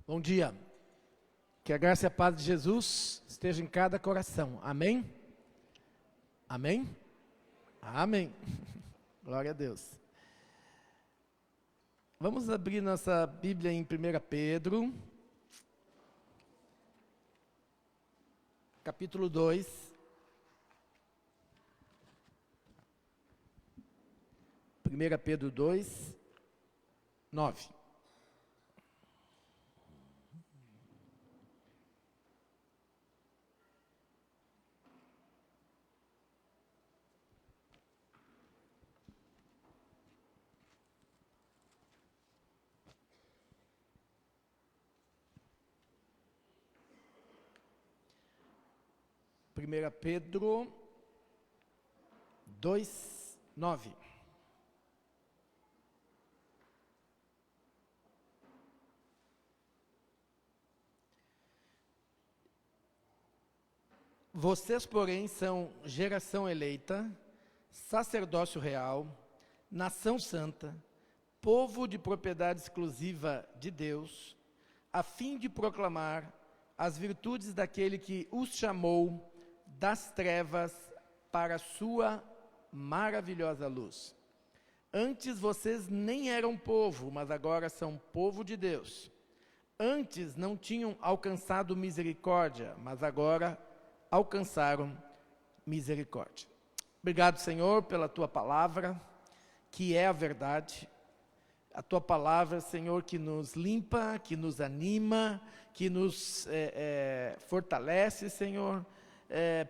Bom dia. Que a graça e a paz de Jesus esteja em cada coração. Amém? Amém? Amém. Glória a Deus. Vamos abrir nossa Bíblia em 1 Pedro, capítulo 2. 1 Pedro 2, 9. Primeira Pedro 2, 9. Vocês, porém, são geração eleita, sacerdócio real, nação santa, povo de propriedade exclusiva de Deus, a fim de proclamar as virtudes daquele que os chamou das trevas para a sua maravilhosa luz. Antes vocês nem eram povo, mas agora são povo de Deus. Antes não tinham alcançado misericórdia, mas agora alcançaram misericórdia. Obrigado, Senhor, pela Tua palavra, que é a verdade. A Tua palavra, Senhor, que nos limpa, que nos anima, que nos fortalece, Senhor.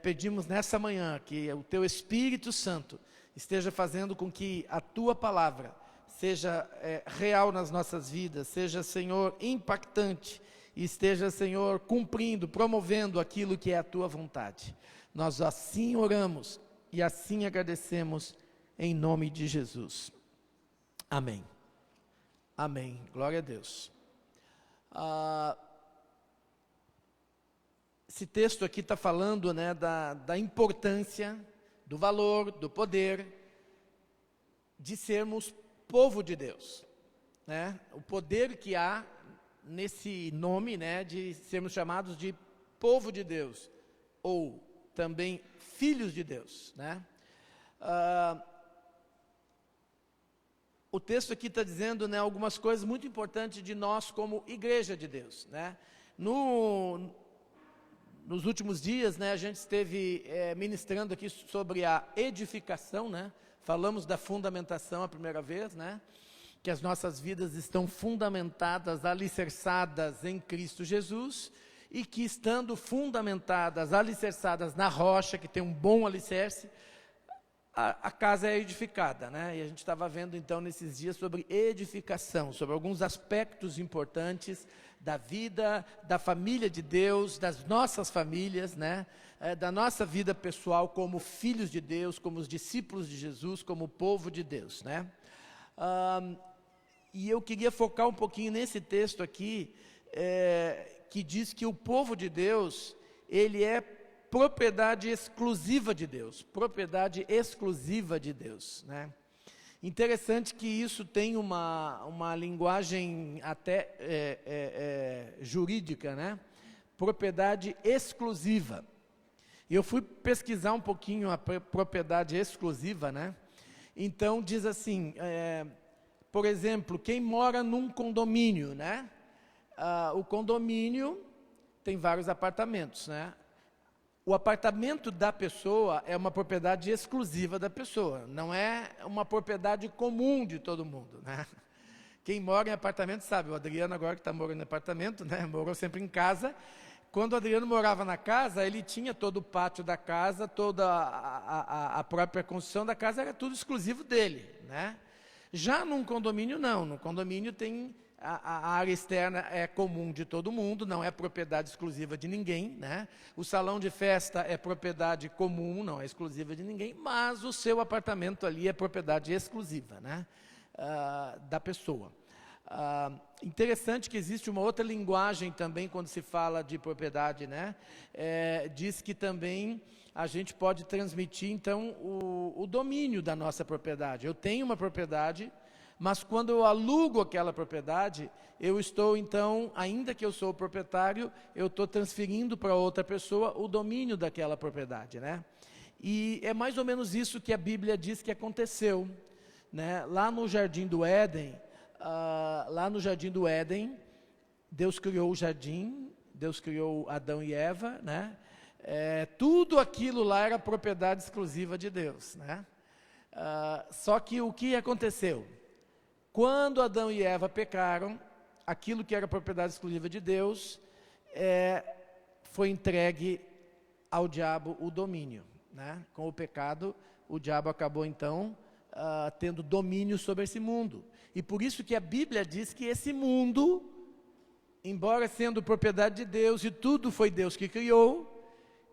Pedimos nessa manhã que o Teu Espírito Santo esteja fazendo com que a Tua palavra seja real nas nossas vidas, seja, Senhor, impactante, e esteja, Senhor, cumprindo, promovendo aquilo que é a Tua vontade. Nós assim oramos e assim agradecemos em nome de Jesus. Amém. Amém. Glória a Deus. Esse texto aqui está falando, né, da importância, do valor, do poder de sermos povo de Deus, né? O poder que há nesse nome, né, de sermos chamados de povo de Deus, ou também filhos de Deus, né? O texto aqui está dizendo, né, algumas coisas muito importantes de nós como igreja de Deus, né? Nos últimos dias, né, a gente esteve ministrando aqui sobre a edificação, né? Falamos da fundamentação a primeira vez, né? Que as nossas vidas estão fundamentadas, alicerçadas em Cristo Jesus, e que estando fundamentadas, alicerçadas na rocha, que tem um bom alicerce, a casa é edificada, né? E a gente estava vendo então nesses dias sobre edificação, sobre alguns aspectos importantes da vida, da família de Deus, das nossas famílias, né? Da nossa vida pessoal como filhos de Deus, como os discípulos de Jesus, como povo de Deus, né? E eu queria focar um pouquinho nesse texto aqui, que diz que o povo de Deus, ele é propriedade exclusiva de Deus, propriedade exclusiva de Deus, né? Interessante que isso tem uma linguagem até jurídica, né? Propriedade exclusiva. E eu fui pesquisar um pouquinho a propriedade exclusiva, né? Então diz assim, por exemplo, quem mora num condomínio, né? O condomínio tem vários apartamentos, né? O apartamento da pessoa é uma propriedade exclusiva da pessoa, não é uma propriedade comum de todo mundo, né? Quem mora em apartamento sabe, o Adriano agora que está morando em apartamento, né? Morou sempre em casa. Quando o Adriano morava na casa, ele tinha todo o pátio da casa, toda a própria construção da casa, era tudo exclusivo dele, né? Já num condomínio, não. No condomínio tem a área externa é comum de todo mundo, não é propriedade exclusiva de ninguém, né? O salão de festa é propriedade comum, não é exclusiva de ninguém, mas o seu apartamento ali é propriedade exclusiva, né? Da pessoa. Interessante que existe uma outra linguagem também quando se fala de propriedade, né? Diz que também a gente pode transmitir, então, o domínio da nossa propriedade. Eu tenho uma propriedade, Mas quando eu alugo aquela propriedade, eu estou então, ainda que eu sou o proprietário, eu estou transferindo para outra pessoa o domínio daquela propriedade, né? E é mais ou menos isso que a Bíblia diz que aconteceu, né? Lá no Jardim do Éden, Deus criou o jardim, Deus criou Adão e Eva, né? Tudo aquilo lá era propriedade exclusiva de Deus, né? Só que o que aconteceu? Quando Adão e Eva pecaram, aquilo que era propriedade exclusiva de Deus, foi entregue ao diabo o domínio, né? Com o pecado, o diabo acabou então tendo domínio sobre esse mundo. E por isso que a Bíblia diz que esse mundo, embora sendo propriedade de Deus e tudo foi Deus que criou,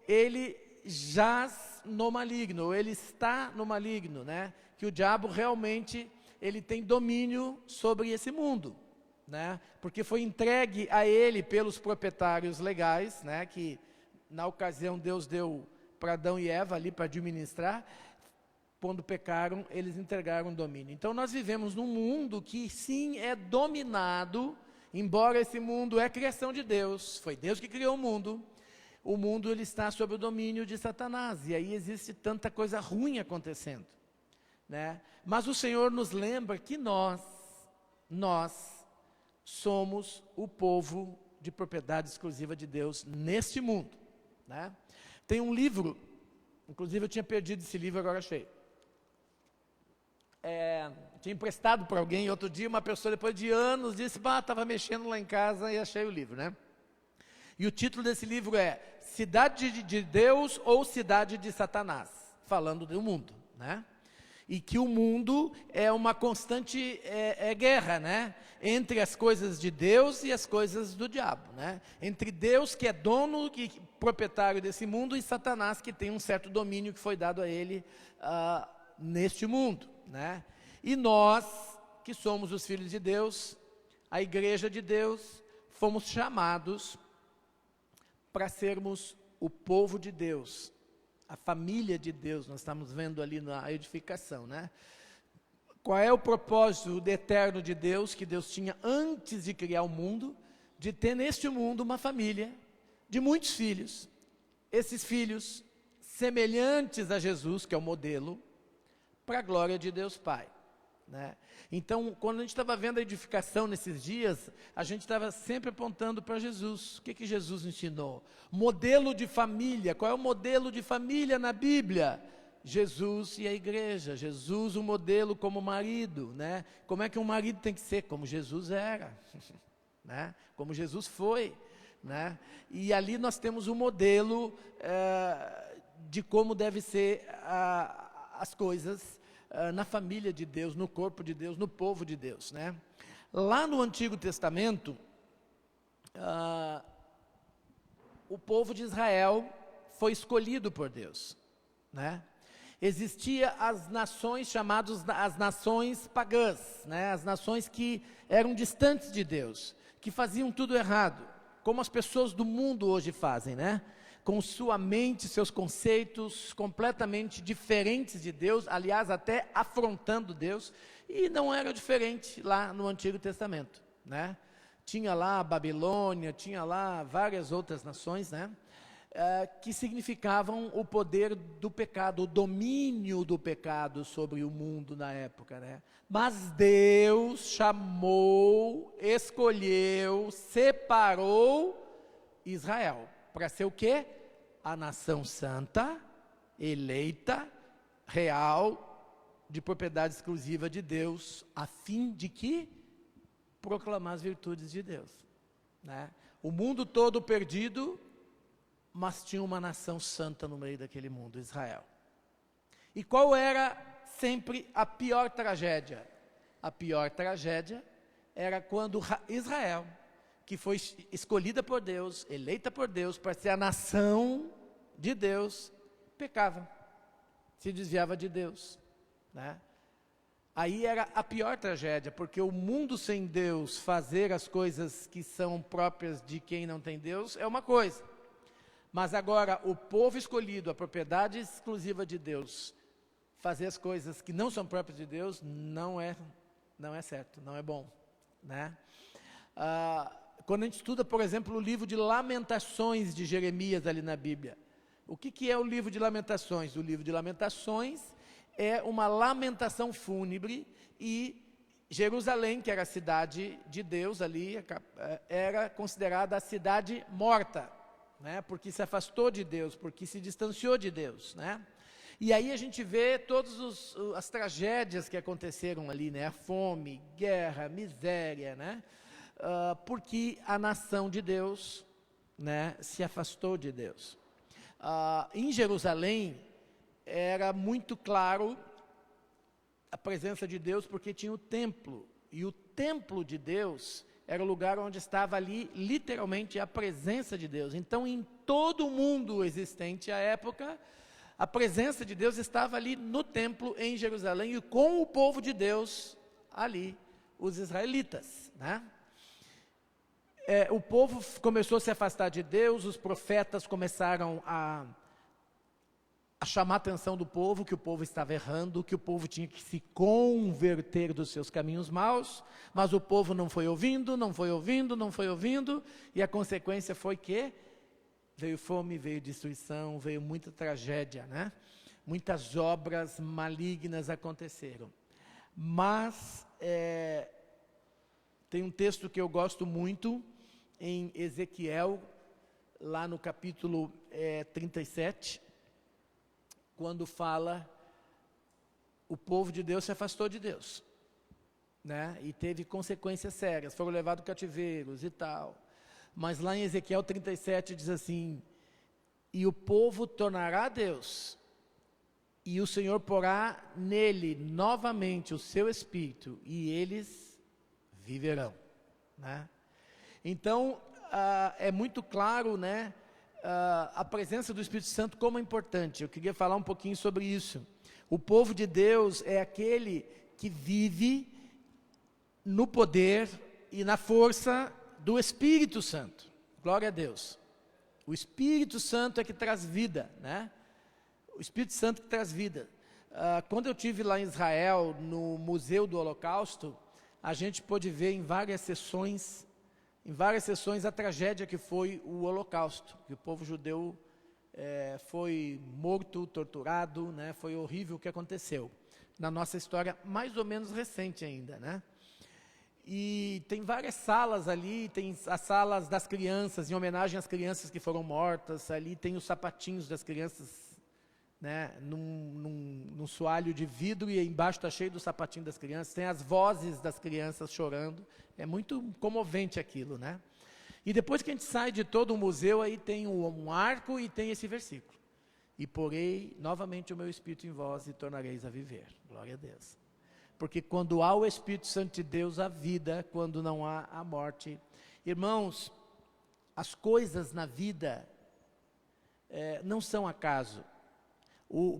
ele jaz no maligno, ele está no maligno, né? Que o diabo realmente ele tem domínio sobre esse mundo, né? Porque foi entregue a ele pelos proprietários legais, né? Que na ocasião Deus deu para Adão e Eva ali para administrar. Quando pecaram, eles entregaram o domínio. Então nós vivemos num mundo que sim é dominado, embora esse mundo é criação de Deus, foi Deus que criou o mundo ele está sob o domínio de Satanás, e aí existe tanta coisa ruim acontecendo, né? Mas o Senhor nos lembra que nós somos o povo de propriedade exclusiva de Deus neste mundo, né? Tem um livro, inclusive eu tinha perdido esse livro, agora achei. Tinha emprestado para alguém, e outro dia uma pessoa depois de anos disse, estava mexendo lá em casa e achei o livro, né? E o título desse livro é Cidade de Deus ou Cidade de Satanás, falando do mundo, né? E que o mundo é uma constante guerra, né? Entre as coisas de Deus e as coisas do diabo, né? Entre Deus, que é dono e proprietário desse mundo, e Satanás, que tem um certo domínio que foi dado a ele neste mundo, né? E nós, que somos os filhos de Deus, a igreja de Deus, fomos chamados para sermos o povo de Deus, a família de Deus. Nós estamos vendo ali na edificação, né? Qual é o propósito eterno de Deus, que Deus tinha antes de criar o mundo, de ter neste mundo uma família de muitos filhos, esses filhos semelhantes a Jesus, que é o modelo, para a glória de Deus Pai, né? Então, quando a gente estava vendo a edificação nesses dias, a gente estava sempre apontando para Jesus. O que Jesus ensinou? Modelo de família. Qual é o modelo de família na Bíblia? Jesus e a igreja. Jesus, o modelo como marido, né? Como é que um marido tem que ser? Como Jesus era, né? Como Jesus foi, né? E ali nós temos um modelo de como deve ser as coisas na família de Deus, no corpo de Deus, no povo de Deus, né? Lá no Antigo Testamento, o povo de Israel foi escolhido por Deus, né? Existia as nações chamadas as nações pagãs, né? As nações que eram distantes de Deus, que faziam tudo errado, como as pessoas do mundo hoje fazem, né? Com sua mente, seus conceitos completamente diferentes de Deus, aliás, até afrontando Deus, e não era diferente lá no Antigo Testamento, né? Tinha lá a Babilônia, tinha lá várias outras nações, né? Que significavam o poder do pecado, o domínio do pecado sobre o mundo na época, né? Mas Deus chamou, escolheu, separou Israel. Para ser o quê? A nação santa, eleita, real, de propriedade exclusiva de Deus, a fim de que? Proclamar as virtudes de Deus, né? O mundo todo perdido, mas tinha uma nação santa no meio daquele mundo, Israel. E qual era sempre a pior tragédia? A pior tragédia era quando Israel, que foi escolhida por Deus, eleita por Deus, para ser a nação de Deus, pecava, se desviava de Deus, né? Aí era a pior tragédia, porque o mundo sem Deus fazer as coisas que são próprias de quem não tem Deus é uma coisa, mas agora o povo escolhido, a propriedade exclusiva de Deus, fazer as coisas que não são próprias de Deus, não não é certo, não é bom, né? Quando a gente estuda, por exemplo, o livro de Lamentações de Jeremias ali na Bíblia, o que é o livro de Lamentações? O livro de Lamentações é uma lamentação fúnebre, e Jerusalém, que era a cidade de Deus ali, era considerada a cidade morta, né? Porque se afastou de Deus, porque se distanciou de Deus, né? E aí a gente vê todas as tragédias que aconteceram ali, né? A fome, guerra, miséria, né? Porque a nação de Deus, né, se afastou de Deus. Em Jerusalém, era muito claro a presença de Deus, porque tinha o templo, e o templo de Deus era o lugar onde estava ali, literalmente, a presença de Deus. Então, em todo o mundo existente à época, a presença de Deus estava ali no templo, em Jerusalém, e com o povo de Deus ali, os israelitas, né? O povo começou a se afastar de Deus, os profetas começaram a chamar a atenção do povo, que o povo estava errando, que o povo tinha que se converter dos seus caminhos maus, mas o povo não foi ouvindo, e a consequência foi que veio fome, veio destruição, veio muita tragédia, né? Muitas obras malignas aconteceram. Mas tem um texto que eu gosto muito, em Ezequiel, lá no capítulo 37, quando fala, o povo de Deus se afastou de Deus, né? E teve consequências sérias, foram levados cativeiros e tal. Mas lá em Ezequiel 37 diz assim: e o povo tornará a Deus, e o Senhor porá nele novamente o seu espírito, e eles viverão, né? Então, é muito claro, né, a presença do Espírito Santo como é importante. Eu queria falar um pouquinho sobre isso. O povo de Deus é aquele que vive no poder e na força do Espírito Santo. Glória a Deus. O Espírito Santo é que traz vida, né? O Espírito Santo que traz vida. Quando eu estive lá em Israel, no Museu do Holocausto, a gente pôde ver em várias sessões a tragédia que foi o Holocausto, que o povo judeu foi morto, torturado, né? Foi horrível o que aconteceu, na nossa história mais ou menos recente ainda, né? E tem várias salas ali, tem as salas das crianças, em homenagem às crianças que foram mortas, ali tem os sapatinhos das crianças, né, num soalho de vidro, e embaixo está cheio do sapatinho das crianças, tem as vozes das crianças chorando, é muito comovente aquilo, né? E depois que a gente sai de todo o museu, aí tem um arco e tem esse versículo: e porei novamente o meu Espírito em vós e tornareis a viver. Glória a Deus. Porque quando há o Espírito Santo de Deus, há vida, quando não há a morte. Irmãos, as coisas na vida não são acaso.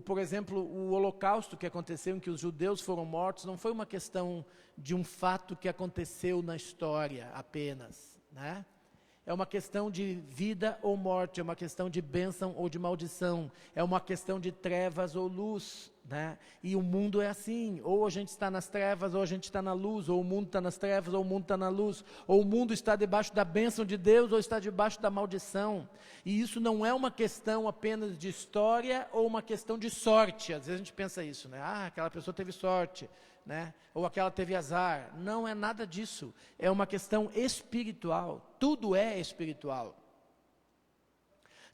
Por exemplo, o Holocausto que aconteceu, em que os judeus foram mortos, não foi uma questão de um fato que aconteceu na história apenas, né? É uma questão de vida ou morte, é uma questão de bênção ou de maldição, é uma questão de trevas ou luz, né? E o mundo é assim, ou a gente está nas trevas, ou a gente está na luz, ou o mundo está nas trevas, ou o mundo está na luz, ou o mundo está debaixo da bênção de Deus, ou está debaixo da maldição. E isso não é uma questão apenas de história, ou uma questão de sorte. Às vezes a gente pensa isso, né? Aquela pessoa teve sorte, né? Ou aquela teve azar. Não é nada disso, é uma questão espiritual, tudo é espiritual.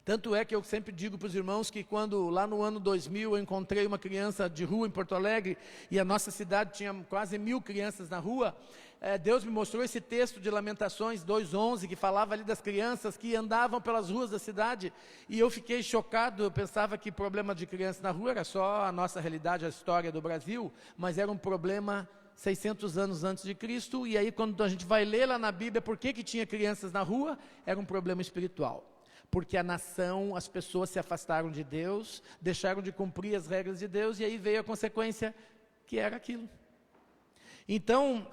Tanto é que eu sempre digo para os irmãos que quando lá no ano 2000 eu encontrei uma criança de rua em Porto Alegre, e a nossa cidade tinha quase 1000 crianças na rua, Deus me mostrou esse texto de Lamentações 2:11, que falava ali das crianças que andavam pelas ruas da cidade, e eu fiquei chocado. Eu pensava que problema de criança na rua era só a nossa realidade, a história do Brasil, mas era um problema 600 anos antes de Cristo. E aí quando a gente vai ler lá na Bíblia por que tinha crianças na rua, era um problema espiritual. Porque a nação, as pessoas se afastaram de Deus, deixaram de cumprir as regras de Deus, e aí veio a consequência, que era aquilo. Então,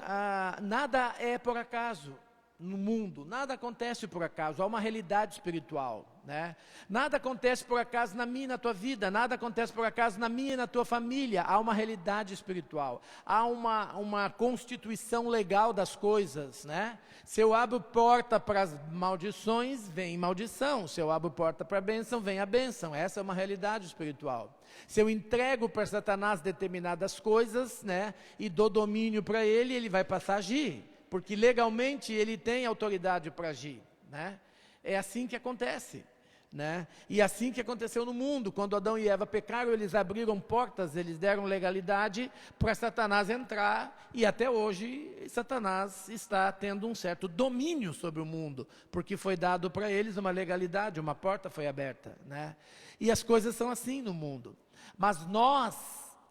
nada é por acaso, no mundo, nada acontece por acaso, há uma realidade espiritual, né? Nada acontece por acaso na minha e na tua vida, nada acontece por acaso na minha e na tua família, há uma realidade espiritual, há uma constituição legal das coisas, né? Se eu abro porta para as maldições, vem maldição, se eu abro porta para a bênção, vem a bênção, essa é uma realidade espiritual. Se eu entrego para Satanás determinadas coisas, né, e dou domínio para ele, ele vai passar a agir, porque legalmente ele tem autoridade para agir, né? É assim que acontece, né? E assim que aconteceu no mundo, quando Adão e Eva pecaram, eles abriram portas, eles deram legalidade para Satanás entrar, e até hoje Satanás está tendo um certo domínio sobre o mundo, porque foi dado para eles uma legalidade, uma porta foi aberta, né? E as coisas são assim no mundo. Mas nós,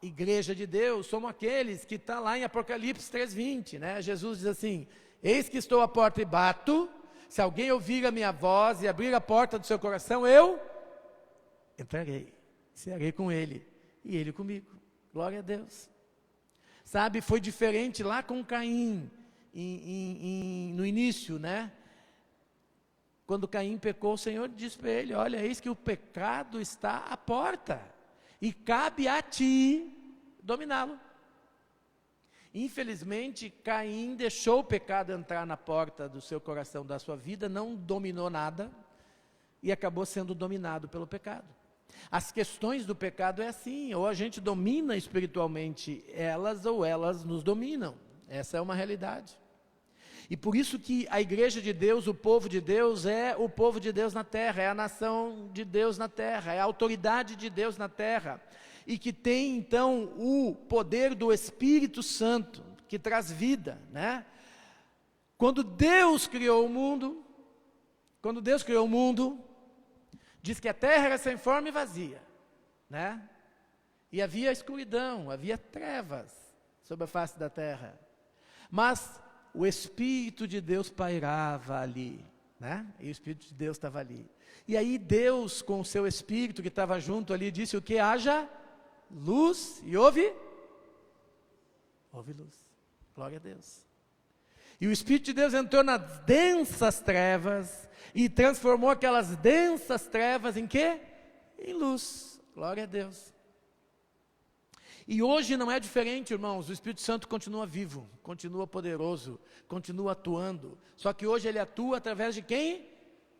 Igreja de Deus, somos aqueles que está lá em Apocalipse 3:20, né? Jesus diz assim: eis que estou à porta e bato, se alguém ouvir a minha voz e abrir a porta do seu coração, eu entrarei, cearei com ele e ele comigo. Glória a Deus. Sabe, foi diferente lá com Caim, no início, né? Quando Caim pecou, o Senhor disse para ele: olha, eis que o pecado está à porta, e cabe a ti dominá-lo. Infelizmente, Caim deixou o pecado entrar na porta do seu coração, da sua vida, não dominou nada, e acabou sendo dominado pelo pecado. As questões do pecado é assim, ou a gente domina espiritualmente elas, ou elas nos dominam. Essa é uma realidade. E por isso que a Igreja de Deus, o povo de Deus, é o povo de Deus na terra, é a nação de Deus na terra, é a autoridade de Deus na terra, e que tem então o poder do Espírito Santo, que traz vida, né? Quando Deus criou o mundo, diz que a terra era sem forma e vazia, né? E havia escuridão, havia trevas sobre a face da terra, mas o Espírito de Deus pairava ali, né? E o Espírito de Deus estava ali. E aí Deus, com o seu Espírito que estava junto ali, disse o que? Haja luz, e houve luz. Glória a Deus. E o Espírito de Deus entrou nas densas trevas e transformou aquelas densas trevas em quê? Em luz. Glória a Deus. E hoje não é diferente, irmãos. O Espírito Santo continua vivo, continua poderoso, continua atuando. Só que hoje ele atua através de quem?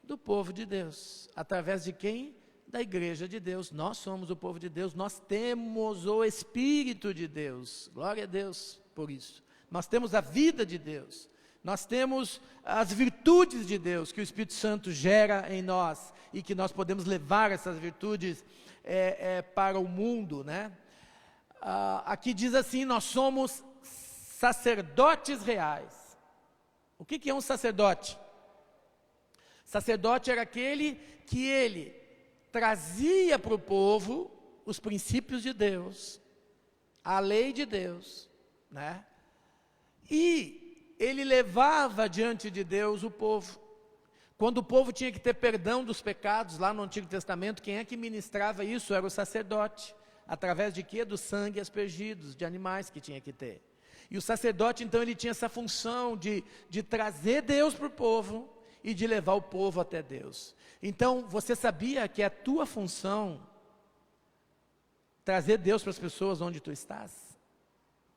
Do povo de Deus. Através de quem? Da Igreja de Deus. Nós somos o povo de Deus, nós temos o Espírito de Deus. Glória a Deus por isso. Nós temos a vida de Deus. Nós temos as virtudes de Deus que o Espírito Santo gera em nós e que nós podemos levar essas virtudes para o mundo, né? Aqui diz assim: nós somos sacerdotes reais. O que é um sacerdote? Sacerdote era aquele que ele trazia para o povo os princípios de Deus, a lei de Deus, né? E ele levava diante de Deus o povo. Quando o povo tinha que ter perdão dos pecados, lá no Antigo Testamento, quem é que ministrava isso? Era o sacerdote. Através de quê? Do sangue aspergidos, de animais que tinha que ter. E o sacerdote, então, ele tinha essa função de trazer Deus para o povo e de levar o povo até Deus. Então, você sabia que é a tua função trazer Deus para as pessoas onde tu estás?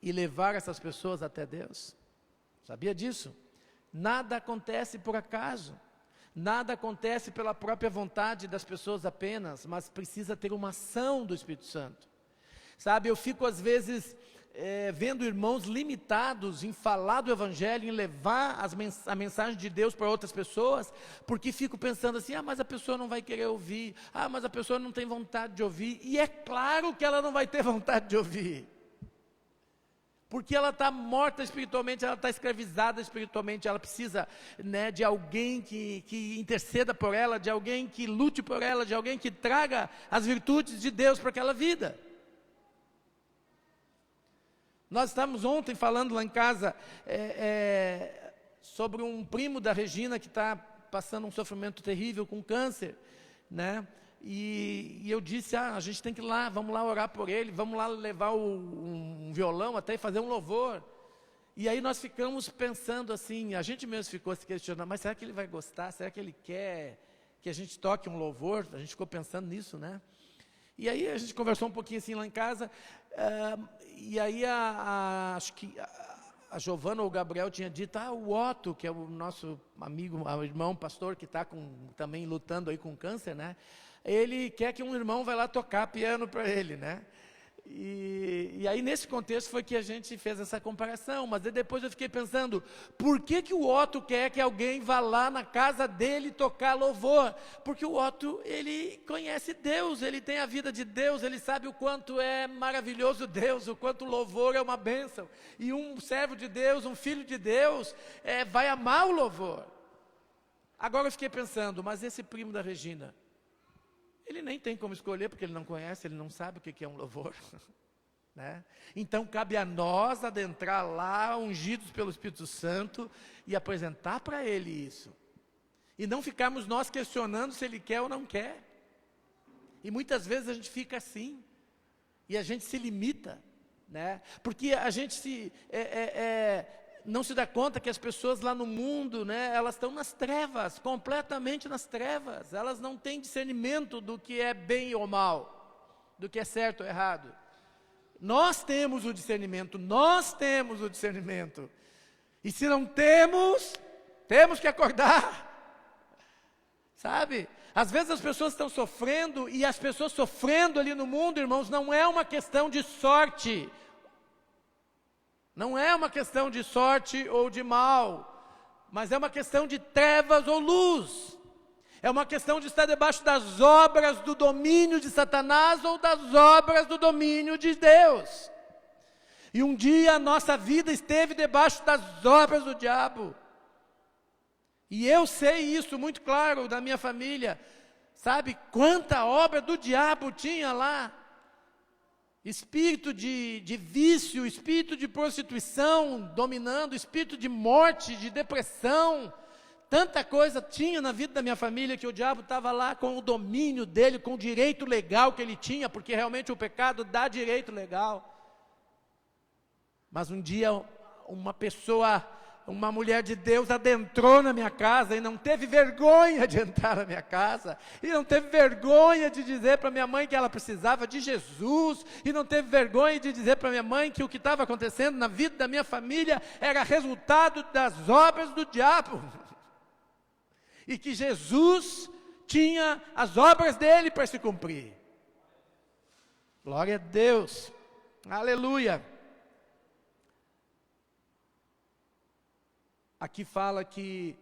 E levar essas pessoas até Deus? Sabia disso? Nada acontece por acaso. Nada acontece pela própria vontade das pessoas apenas, mas precisa ter uma ação do Espírito Santo. Sabe, eu fico às vezes vendo irmãos limitados em falar do Evangelho, em levar a mensagem de Deus para outras pessoas, porque fico pensando assim: mas a pessoa não vai querer ouvir, mas a pessoa não tem vontade de ouvir, e é claro que ela não vai ter vontade de ouvir. Porque ela está morta espiritualmente, ela está escravizada espiritualmente, ela precisa, né, de alguém que interceda por ela, de alguém que lute por ela, de alguém que traga as virtudes de Deus para aquela vida. Nós estávamos ontem falando lá em casa sobre um primo da Regina que está passando um sofrimento terrível com câncer, né? E eu disse: a gente tem que ir lá, vamos lá orar por ele, vamos lá levar um violão até e fazer um louvor. E aí nós ficamos pensando assim, a gente mesmo ficou se questionando, mas será que ele vai gostar? Será que ele quer que a gente toque um louvor? A gente ficou pensando nisso, né? E aí a gente conversou um pouquinho assim lá em casa, e aí acho que a Giovana ou o Gabriel tinha dito, o Otto, que é o nosso amigo, o irmão pastor que está também lutando aí com câncer, né? Ele quer que um irmão vá lá tocar piano para ele, né? E aí nesse contexto foi que a gente fez essa comparação, mas depois eu fiquei pensando, por que o Otto quer que alguém vá lá na casa dele tocar louvor? Porque o Otto, ele conhece Deus, ele tem a vida de Deus, ele sabe o quanto é maravilhoso Deus, o quanto o louvor é uma bênção, e um servo de Deus, um filho de Deus, vai amar o louvor. Agora eu fiquei pensando, mas esse primo da Regina, ele nem tem como escolher, porque ele não conhece, ele não sabe o que é um louvor. Né? Então cabe a nós adentrar lá, ungidos pelo Espírito Santo, e apresentar para ele isso. E não ficarmos nós questionando se ele quer ou não quer. E muitas vezes a gente fica assim, e a gente se limita, né? Porque a gente não se dá conta que as pessoas lá no mundo, né, elas estão nas trevas, completamente nas trevas. Elas não têm discernimento do que é bem ou mal, do que é certo ou errado. Nós temos o discernimento, E se não temos, temos que acordar. Sabe? Às vezes as pessoas estão sofrendo, e as pessoas sofrendo ali no mundo, irmãos, não é uma questão de sorte. Não é uma questão de sorte ou de mal, mas é uma questão de trevas ou luz. É uma questão de estar debaixo das obras do domínio de Satanás ou das obras do domínio de Deus. E um dia a nossa vida esteve debaixo das obras do diabo. E eu sei isso muito claro da minha família. Sabe quanta obra do diabo tinha lá? Espírito de vício, espírito de prostituição dominando, espírito de morte, de depressão. Tanta coisa tinha na vida da minha família que o diabo estava lá com o domínio dele, com o direito legal que ele tinha, porque realmente o pecado dá direito legal. Mas um dia uma mulher de Deus adentrou na minha casa e não teve vergonha de entrar na minha casa, e não teve vergonha de dizer para minha mãe que ela precisava de Jesus, e não teve vergonha de dizer para minha mãe que o que estava acontecendo na vida da minha família era resultado das obras do diabo, e que Jesus tinha as obras dele para se cumprir. Glória a Deus, aleluia. Aqui fala que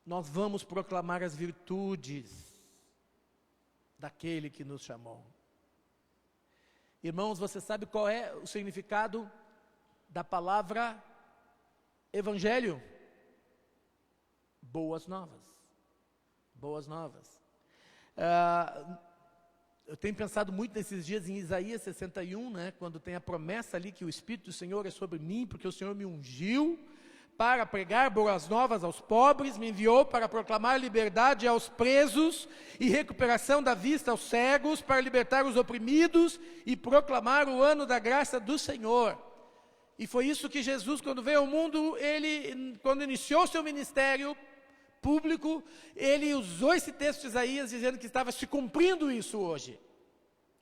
nós vamos proclamar as virtudes daquele que nos chamou. Irmãos, você sabe qual é o significado da palavra evangelho? Boas novas. Boas novas. Eu tenho pensado muito nesses dias em Isaías 61, né, quando tem a promessa ali que o Espírito do Senhor é sobre mim, porque o Senhor me ungiu para pregar boas novas aos pobres, me enviou para proclamar liberdade aos presos e recuperação da vista aos cegos, para libertar os oprimidos e proclamar o ano da graça do Senhor. E foi isso que Jesus, quando veio ao mundo, quando iniciou seu ministério público, ele usou esse texto de Isaías dizendo que estava se cumprindo isso hoje.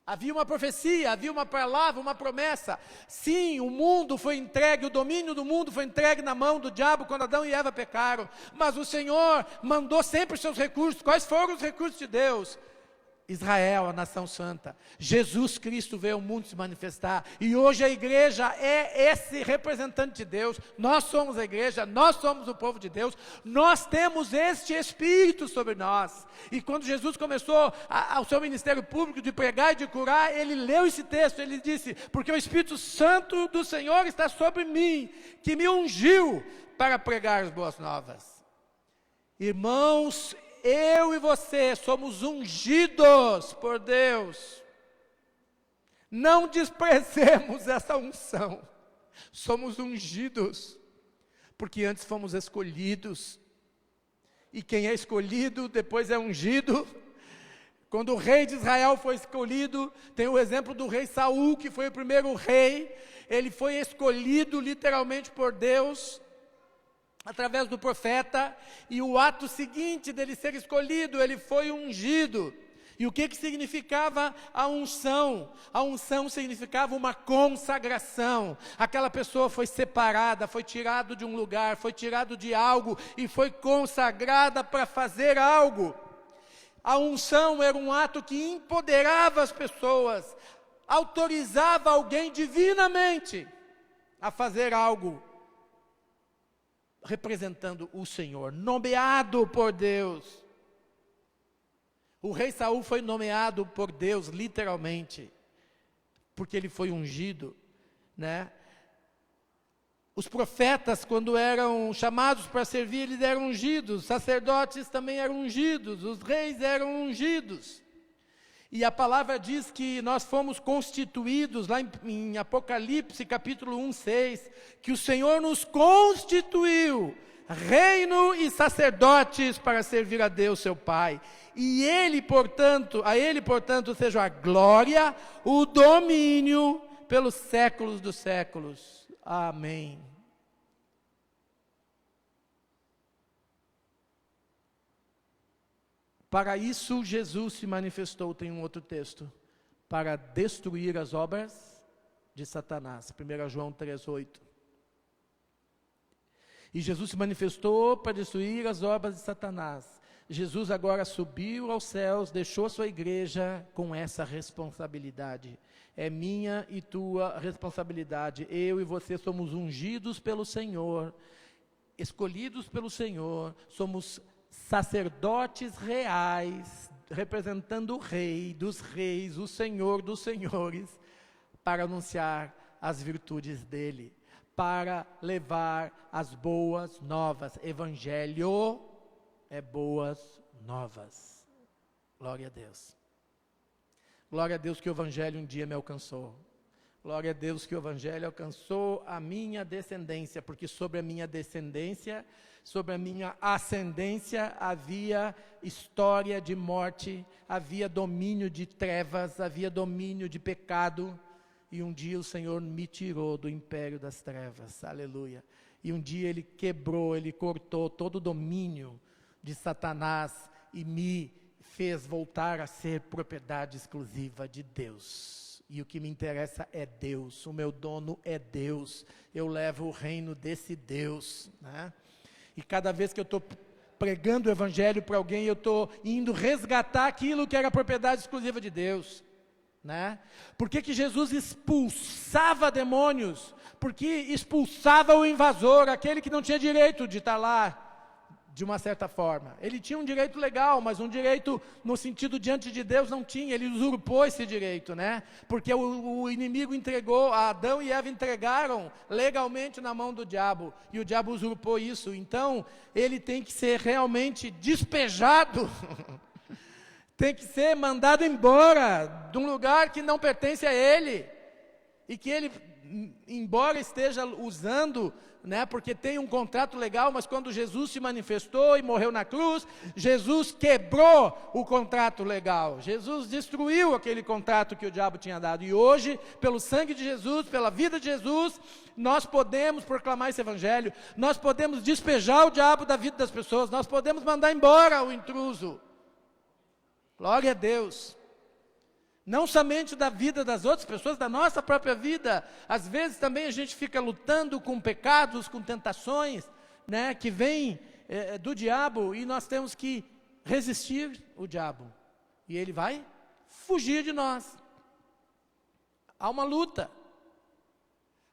Havia uma profecia, havia uma palavra, uma promessa. Sim, o mundo foi entregue, o domínio do mundo foi entregue na mão do diabo quando Adão e Eva pecaram, mas o Senhor mandou sempre os seus recursos. Quais foram os recursos de Deus? Israel, a nação santa. Jesus Cristo veio ao mundo se manifestar, e hoje a igreja é esse representante de Deus. Nós somos a igreja, nós somos o povo de Deus, nós temos este Espírito sobre nós. E quando Jesus começou o seu ministério público de pregar e de curar, ele leu esse texto, ele disse: porque o Espírito Santo do Senhor está sobre mim, que me ungiu para pregar as boas novas. Irmãos, eu e você somos ungidos por Deus. Não desprezemos essa unção. Somos ungidos, porque antes fomos escolhidos. E quem é escolhido, depois é ungido. Quando o rei de Israel foi escolhido, tem o exemplo do rei Saul, que foi o primeiro rei. Ele foi escolhido literalmente por Deus, através do profeta, e o ato seguinte dele ser escolhido, ele foi ungido. E o que significava a unção? A unção significava uma consagração. Aquela pessoa foi separada, foi tirado de um lugar, foi tirado de algo e foi consagrada para fazer algo. A unção era um ato que empoderava as pessoas, autorizava alguém divinamente a fazer algo representando o Senhor, nomeado por Deus. O rei Saul foi nomeado por Deus, literalmente, porque ele foi ungido, né? Os profetas, quando eram chamados para servir, eles eram ungidos. Os sacerdotes também eram ungidos. Os reis eram ungidos. E a palavra diz que nós fomos constituídos, lá em Apocalipse, capítulo 1:6, que o Senhor nos constituiu reino e sacerdotes para servir a Deus, seu Pai. E a Ele, portanto, seja a glória, o domínio pelos séculos dos séculos. Amém. Para isso Jesus se manifestou, tem um outro texto, para destruir as obras de Satanás, 1 João 3:8. E Jesus se manifestou para destruir as obras de Satanás. Jesus agora subiu aos céus, deixou a sua igreja com essa responsabilidade. É minha e tua responsabilidade. Eu e você somos ungidos pelo Senhor, escolhidos pelo Senhor, somos sacerdotes reais, representando o Rei dos Reis, o Senhor dos Senhores, para anunciar as virtudes dele, para levar as boas novas. Evangelho é boas novas. Glória a Deus. Glória a Deus que o Evangelho um dia me alcançou. Glória a Deus que o Evangelho alcançou a minha descendência, porque sobre a minha descendência, sobre a minha ascendência, havia história de morte, havia domínio de trevas, havia domínio de pecado, e um dia o Senhor me tirou do império das trevas, aleluia. E um dia Ele quebrou, Ele cortou todo o domínio de Satanás e me fez voltar a ser propriedade exclusiva de Deus. E o que me interessa é Deus, o meu dono é Deus, eu levo o reino desse Deus, né? E cada vez que eu estou pregando o Evangelho para alguém, eu estou indo resgatar aquilo que era propriedade exclusiva de Deus, né? Por que Jesus expulsava demônios? Porque expulsava o invasor, aquele que não tinha direito de estar lá, de uma certa forma. Ele tinha um direito legal, mas um direito no sentido diante de Deus não tinha, ele usurpou esse direito, né? Porque o inimigo entregou, Adão e Eva entregaram legalmente na mão do diabo, e o diabo usurpou isso. Então, ele tem que ser realmente despejado, tem que ser mandado embora de um lugar que não pertence a ele, e que ele, embora esteja usando, né, porque tem um contrato legal, mas quando Jesus se manifestou e morreu na cruz, Jesus quebrou o contrato legal, Jesus destruiu aquele contrato que o diabo tinha dado, e hoje, pelo sangue de Jesus, pela vida de Jesus, nós podemos proclamar esse Evangelho, nós podemos despejar o diabo da vida das pessoas, nós podemos mandar embora o intruso. Glória a Deus. Não somente da vida das outras pessoas, da nossa própria vida. Às vezes também a gente fica lutando com pecados, com tentações, né, que vêm do diabo, e nós temos que resistir o diabo. E ele vai fugir de nós. Há uma luta.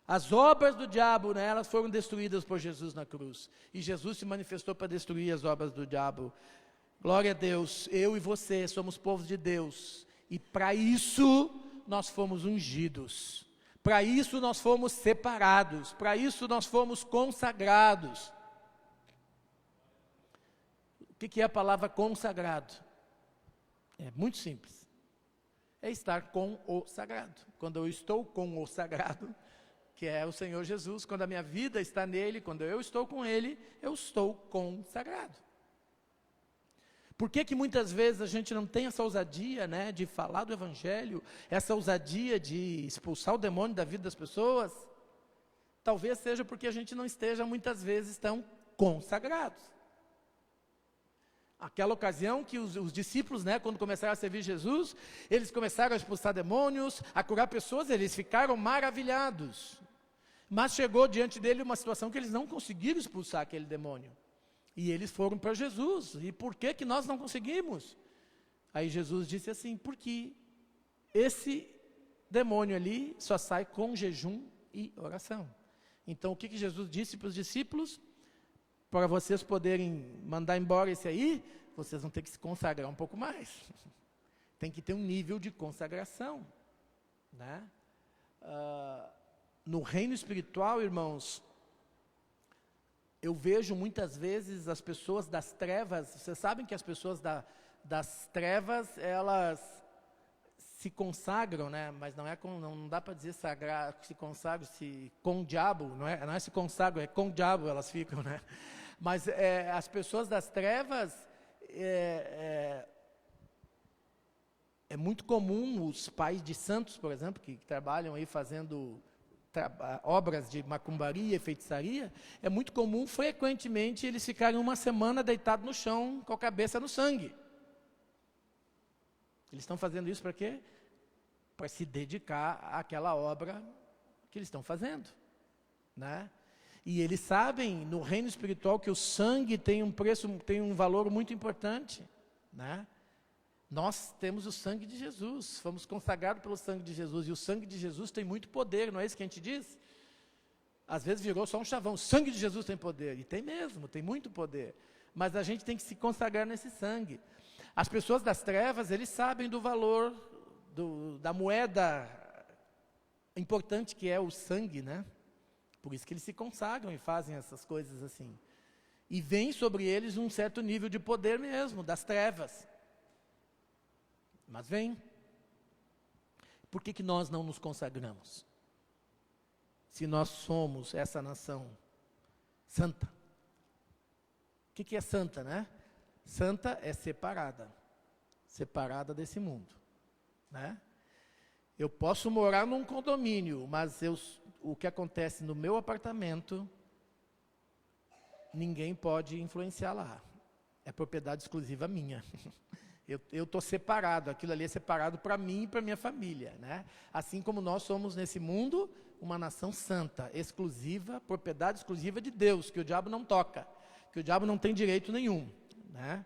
As obras do diabo, né, elas foram destruídas por Jesus na cruz. E Jesus se manifestou para destruir as obras do diabo. Glória a Deus, eu e você somos povo de Deus. E para isso nós fomos ungidos, para isso nós fomos separados, para isso nós fomos consagrados. O que é a palavra consagrado? É muito simples, é estar com o sagrado. Quando eu estou com o sagrado, que é o Senhor Jesus, quando a minha vida está nele, quando eu estou com ele, eu estou consagrado. Por que muitas vezes a gente não tem essa ousadia, né, de falar do Evangelho, essa ousadia de expulsar o demônio da vida das pessoas? Talvez seja porque a gente não esteja muitas vezes tão consagrados. Aquela ocasião que os discípulos, né, quando começaram a servir Jesus, eles começaram a expulsar demônios, a curar pessoas, eles ficaram maravilhados. Mas chegou diante dele uma situação que eles não conseguiram expulsar aquele demônio. E eles foram para Jesus. E por que nós não conseguimos? Aí Jesus disse assim, porque esse demônio ali só sai com jejum e oração. Então o que Jesus disse para os discípulos? Para vocês poderem mandar embora esse aí, vocês vão ter que se consagrar um pouco mais. Tem que ter um nível de consagração, né? No reino espiritual, irmãos, eu vejo muitas vezes as pessoas das trevas, vocês sabem que as pessoas das trevas, elas se consagram, né? Mas não dá para dizer sagrar, se consagram com o diabo, não é se consagram, é com o diabo elas ficam, né? Mas as pessoas das trevas, é muito comum os pais de santos, por exemplo, que trabalham aí fazendo obras de macumbaria e feitiçaria, é muito comum, frequentemente, eles ficarem uma semana deitados no chão, com a cabeça no sangue. Eles estão fazendo isso para quê? Para se dedicar àquela obra que eles estão fazendo, né? E eles sabem, no reino espiritual, que o sangue tem um preço, tem um valor muito importante, né? Nós temos o sangue de Jesus, fomos consagrados pelo sangue de Jesus, e o sangue de Jesus tem muito poder, não é isso que a gente diz? Às vezes virou só um chavão, o sangue de Jesus tem poder, e tem mesmo, tem muito poder, mas a gente tem que se consagrar nesse sangue. As pessoas das trevas, eles sabem do valor da moeda importante que é o sangue, né? Por isso que eles se consagram e fazem essas coisas assim. E vem sobre eles um certo nível de poder mesmo, das trevas. Mas vem. Por que nós não nos consagramos? Se nós somos essa nação santa. O que é santa, né? Santa é separada desse mundo, né? Eu posso morar num condomínio, mas o que acontece no meu apartamento, ninguém pode influenciar lá. É propriedade exclusiva minha. Eu estou separado, aquilo ali é separado para mim e para minha família, né? Assim como nós somos nesse mundo, uma nação santa, exclusiva, propriedade exclusiva de Deus, que o diabo não toca, que o diabo não tem direito nenhum, né?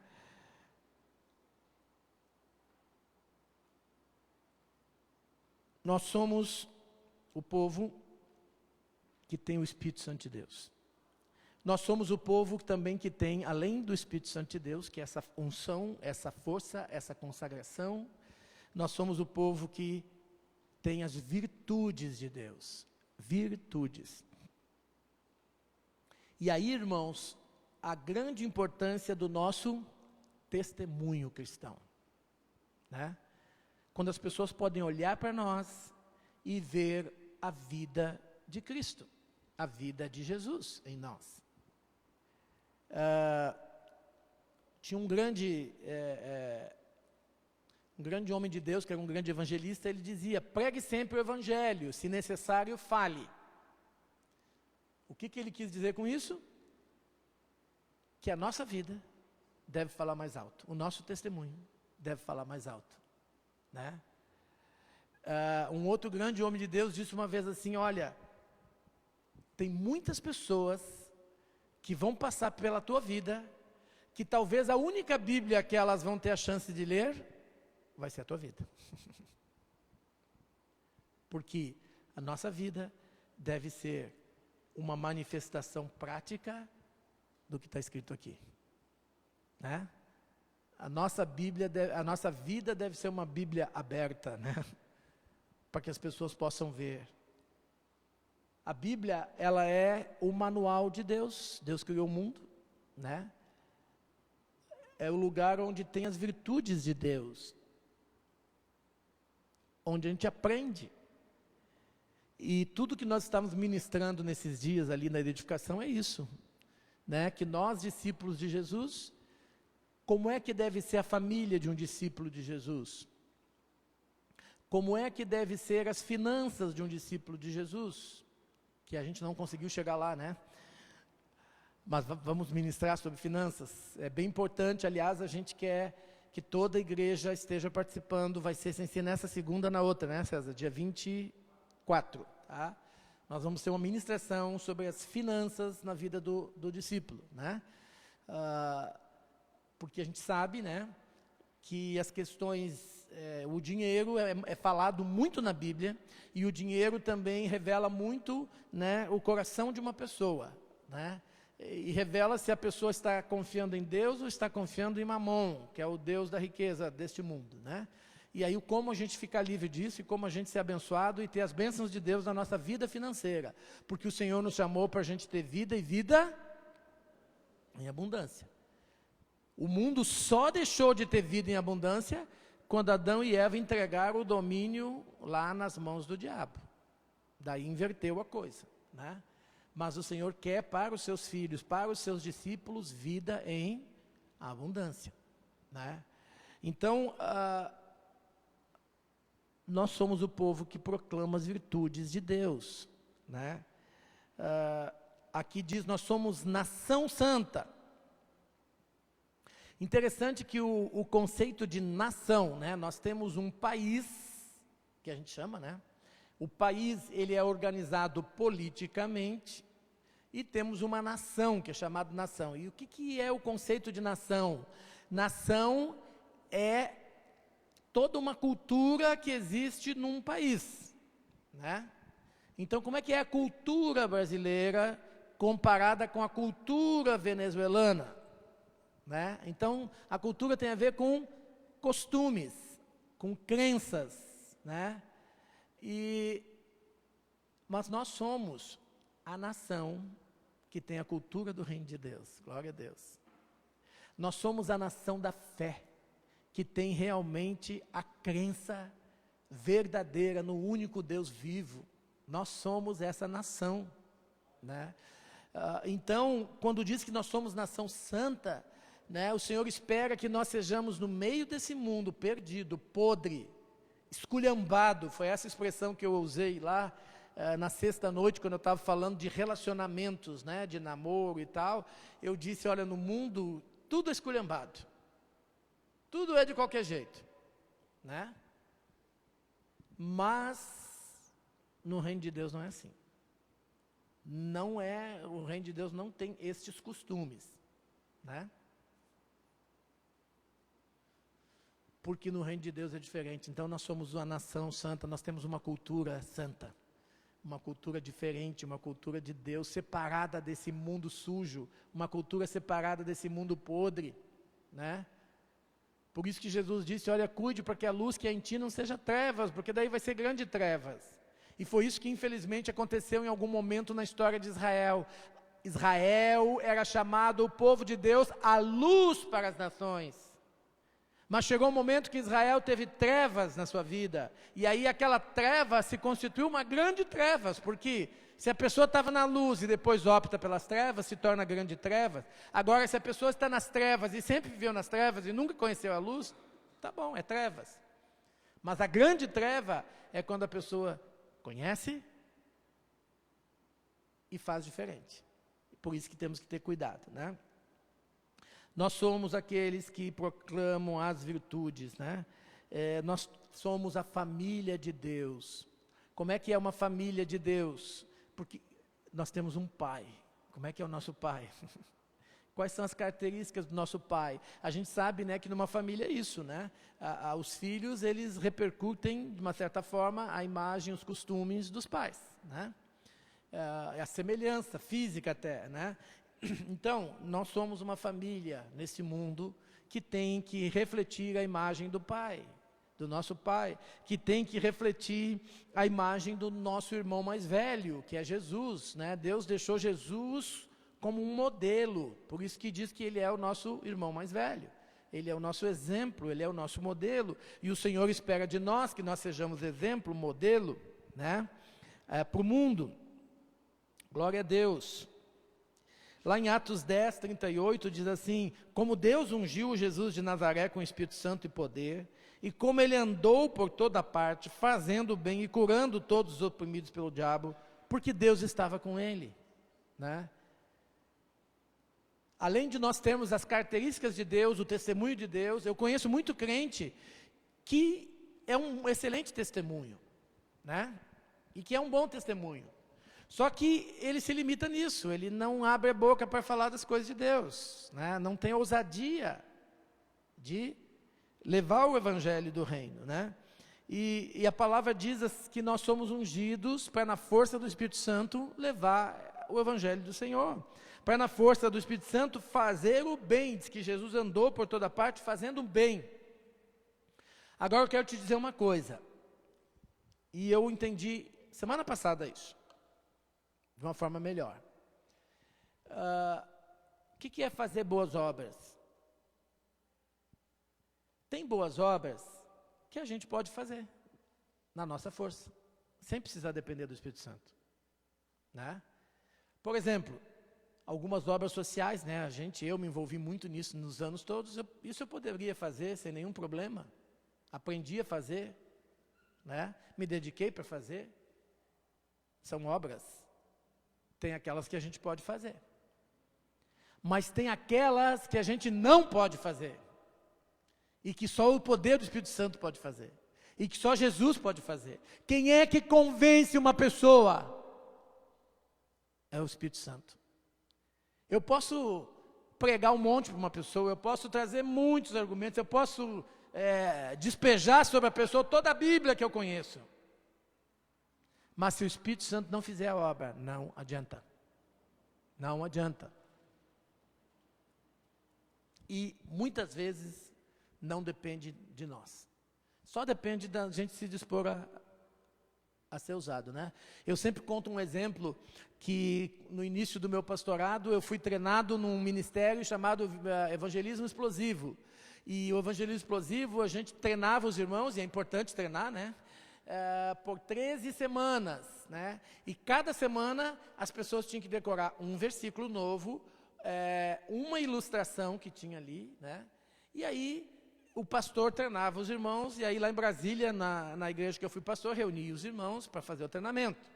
Nós somos o povo que tem o Espírito Santo de Deus. Nós somos o povo também que tem, além do Espírito Santo de Deus, que é essa unção, essa força, essa consagração, nós somos o povo que tem as virtudes de Deus. Virtudes. E aí, irmãos, a grande importância do nosso testemunho cristão, né? Quando as pessoas podem olhar para nós e ver a vida de Cristo, a vida de Jesus em nós. Tinha um grande homem de Deus, que era um grande evangelista, ele dizia, pregue sempre o evangelho, se necessário, fale. O que ele quis dizer com isso? Que a nossa vida deve falar mais alto, o nosso testemunho deve falar mais alto, né? Um outro grande homem de Deus disse uma vez assim, olha, tem muitas pessoas que vão passar pela tua vida, que talvez a única Bíblia que elas vão ter a chance de ler, vai ser a tua vida. Porque a nossa vida deve ser uma manifestação prática do que está escrito aqui, né? A nossa vida deve ser uma Bíblia aberta, né? Para que as pessoas possam ver. A Bíblia, ela é o manual de Deus. Deus criou o mundo, né? É o lugar onde tem as virtudes de Deus, onde a gente aprende. E tudo que nós estamos ministrando nesses dias ali na edificação é isso, né? Que nós, discípulos de Jesus, Como é que deve ser a família de um discípulo de Jesus? Como é que deve ser as finanças de um discípulo de Jesus? Que a gente não conseguiu chegar lá, né? Mas vamos ministrar sobre finanças. É bem importante, aliás, a gente quer que toda a igreja esteja participando. Vai ser sem ser nessa segunda, na outra, né, César? Dia 24, tá? Nós vamos ter uma ministração sobre as finanças na vida do discípulo, né? Porque a gente sabe, né, que as questões, o dinheiro é falado muito na Bíblia, e o dinheiro também revela muito, né, o coração de uma pessoa, né? E revela se a pessoa está confiando em Deus ou está confiando em Mamon, que é o Deus da riqueza deste mundo, né? E aí como a gente ficar livre disso e como a gente ser abençoado e ter as bênçãos de Deus na nossa vida financeira, porque o Senhor nos chamou para a gente ter vida e vida em abundância. O mundo só deixou de ter vida em abundância quando Adão e Eva entregaram o domínio lá nas mãos do diabo. Daí inverteu a coisa, né? Mas o Senhor quer para os seus filhos, para os seus discípulos, vida em abundância, né? Então, nós somos o povo que proclama as virtudes de Deus, né? Aqui diz, nós somos nação santa. Interessante que o conceito de nação, né? Nós temos um país, que a gente chama, né? O país, ele é organizado politicamente, e temos uma nação, que é chamada nação. E o que é o conceito de nação? Nação é toda uma cultura que existe num país, né? Então, como é que é a cultura brasileira comparada com a cultura venezuelana, né? Então, a cultura tem a ver com costumes, com crenças, né? Mas nós somos a nação que tem a cultura do reino de Deus, glória a Deus. Nós somos a nação da fé, que tem realmente a crença verdadeira no único Deus vivo. Nós somos essa nação, né? Então, quando diz que nós somos nação santa, né, o Senhor espera que nós sejamos no meio desse mundo perdido, podre, esculhambado. Foi essa expressão que eu usei lá na sexta-noite, quando eu estava falando de relacionamentos, né, de namoro e tal. Eu disse, olha, no mundo tudo é esculhambado, tudo é de qualquer jeito, né? Mas no reino de Deus não é assim. Não é, o reino de Deus não tem estes costumes, né? Porque no reino de Deus é diferente. Então nós somos uma nação santa, nós temos uma cultura santa, uma cultura diferente, uma cultura de Deus, separada desse mundo sujo, uma cultura separada desse mundo podre, né? Por isso que Jesus disse, olha, cuide para que a luz que é em ti não seja trevas, porque daí vai ser grande trevas. E foi isso que infelizmente aconteceu em algum momento na história de Israel. Israel era chamado o povo de Deus a luz para as nações. Mas chegou um momento que Israel teve trevas na sua vida, e aí aquela treva se constituiu uma grande trevas, porque se a pessoa estava na luz e depois opta pelas trevas, se torna grande trevas. Agora, se a pessoa está nas trevas e sempre viveu nas trevas e nunca conheceu a luz, tá bom, é trevas. Mas a grande treva é quando a pessoa conhece e faz diferente. Por isso que temos que ter cuidado, né? Nós somos aqueles que proclamam as virtudes, né? Nós somos a família de Deus. Como é que é uma família de Deus? Porque nós temos um pai. Como é que é o nosso pai? Quais são as características do nosso pai? A gente sabe, né, que numa família é isso, né? Os filhos, eles repercutem, de uma certa forma, a imagem, os costumes dos pais, né? A semelhança física até, né? Então, nós somos uma família nesse mundo que tem que refletir a imagem do pai, do nosso pai, que tem que refletir a imagem do nosso irmão mais velho, que é Jesus, né? Deus deixou Jesus como um modelo, por isso que diz que ele é o nosso irmão mais velho. Ele é o nosso exemplo, ele é o nosso modelo, e o Senhor espera de nós que nós sejamos exemplo, modelo, né? Para o mundo. Glória a Deus. Lá em Atos 10, 38, diz assim: como Deus ungiu Jesus de Nazaré com o Espírito Santo e poder, e como ele andou por toda parte, fazendo o bem e curando todos os oprimidos pelo diabo, porque Deus estava com ele, né? Além de nós termos as características de Deus, o testemunho de Deus, eu conheço muito crente que é um excelente testemunho, né? E que é um bom testemunho. Só que ele se limita nisso, ele não abre a boca para falar das coisas de Deus, né? Não tem ousadia de levar o evangelho do reino, né? E a palavra diz que nós somos ungidos para, na força do Espírito Santo, levar o evangelho do Senhor. Para, na força do Espírito Santo, fazer o bem. Diz que Jesus andou por toda parte fazendo o bem. Agora eu quero te dizer uma coisa, e eu entendi semana passada isso, de uma forma melhor. O que é fazer boas obras? Tem boas obras que a gente pode fazer na nossa força, sem precisar depender do Espírito Santo, né? Por exemplo, algumas obras sociais, né? Eu me envolvi muito nisso nos anos todos. Isso eu poderia fazer sem nenhum problema. Aprendi a fazer, né? Me dediquei para fazer. São obras. Tem aquelas que a gente pode fazer, mas tem aquelas que a gente não pode fazer, e que só o poder do Espírito Santo pode fazer, e que só Jesus pode fazer. Quem é que convence uma pessoa? É o Espírito Santo. Eu posso pregar um monte para uma pessoa, eu posso trazer muitos argumentos, eu posso despejar sobre a pessoa toda a Bíblia que eu conheço, mas se o Espírito Santo não fizer a obra, não adianta. Não adianta. E muitas vezes não depende de nós. Só depende da gente se dispor a ser usado, né? Eu sempre conto um exemplo que no início do meu pastorado eu fui treinado num ministério chamado Evangelismo Explosivo. E o Evangelismo Explosivo, a gente treinava os irmãos, e é importante treinar, né? Por 13 semanas, né? E cada semana as pessoas tinham que decorar um versículo novo, uma ilustração que tinha ali, né? E aí o pastor treinava os irmãos, e aí lá em Brasília, na igreja que eu fui pastor, reunia os irmãos para fazer o treinamento.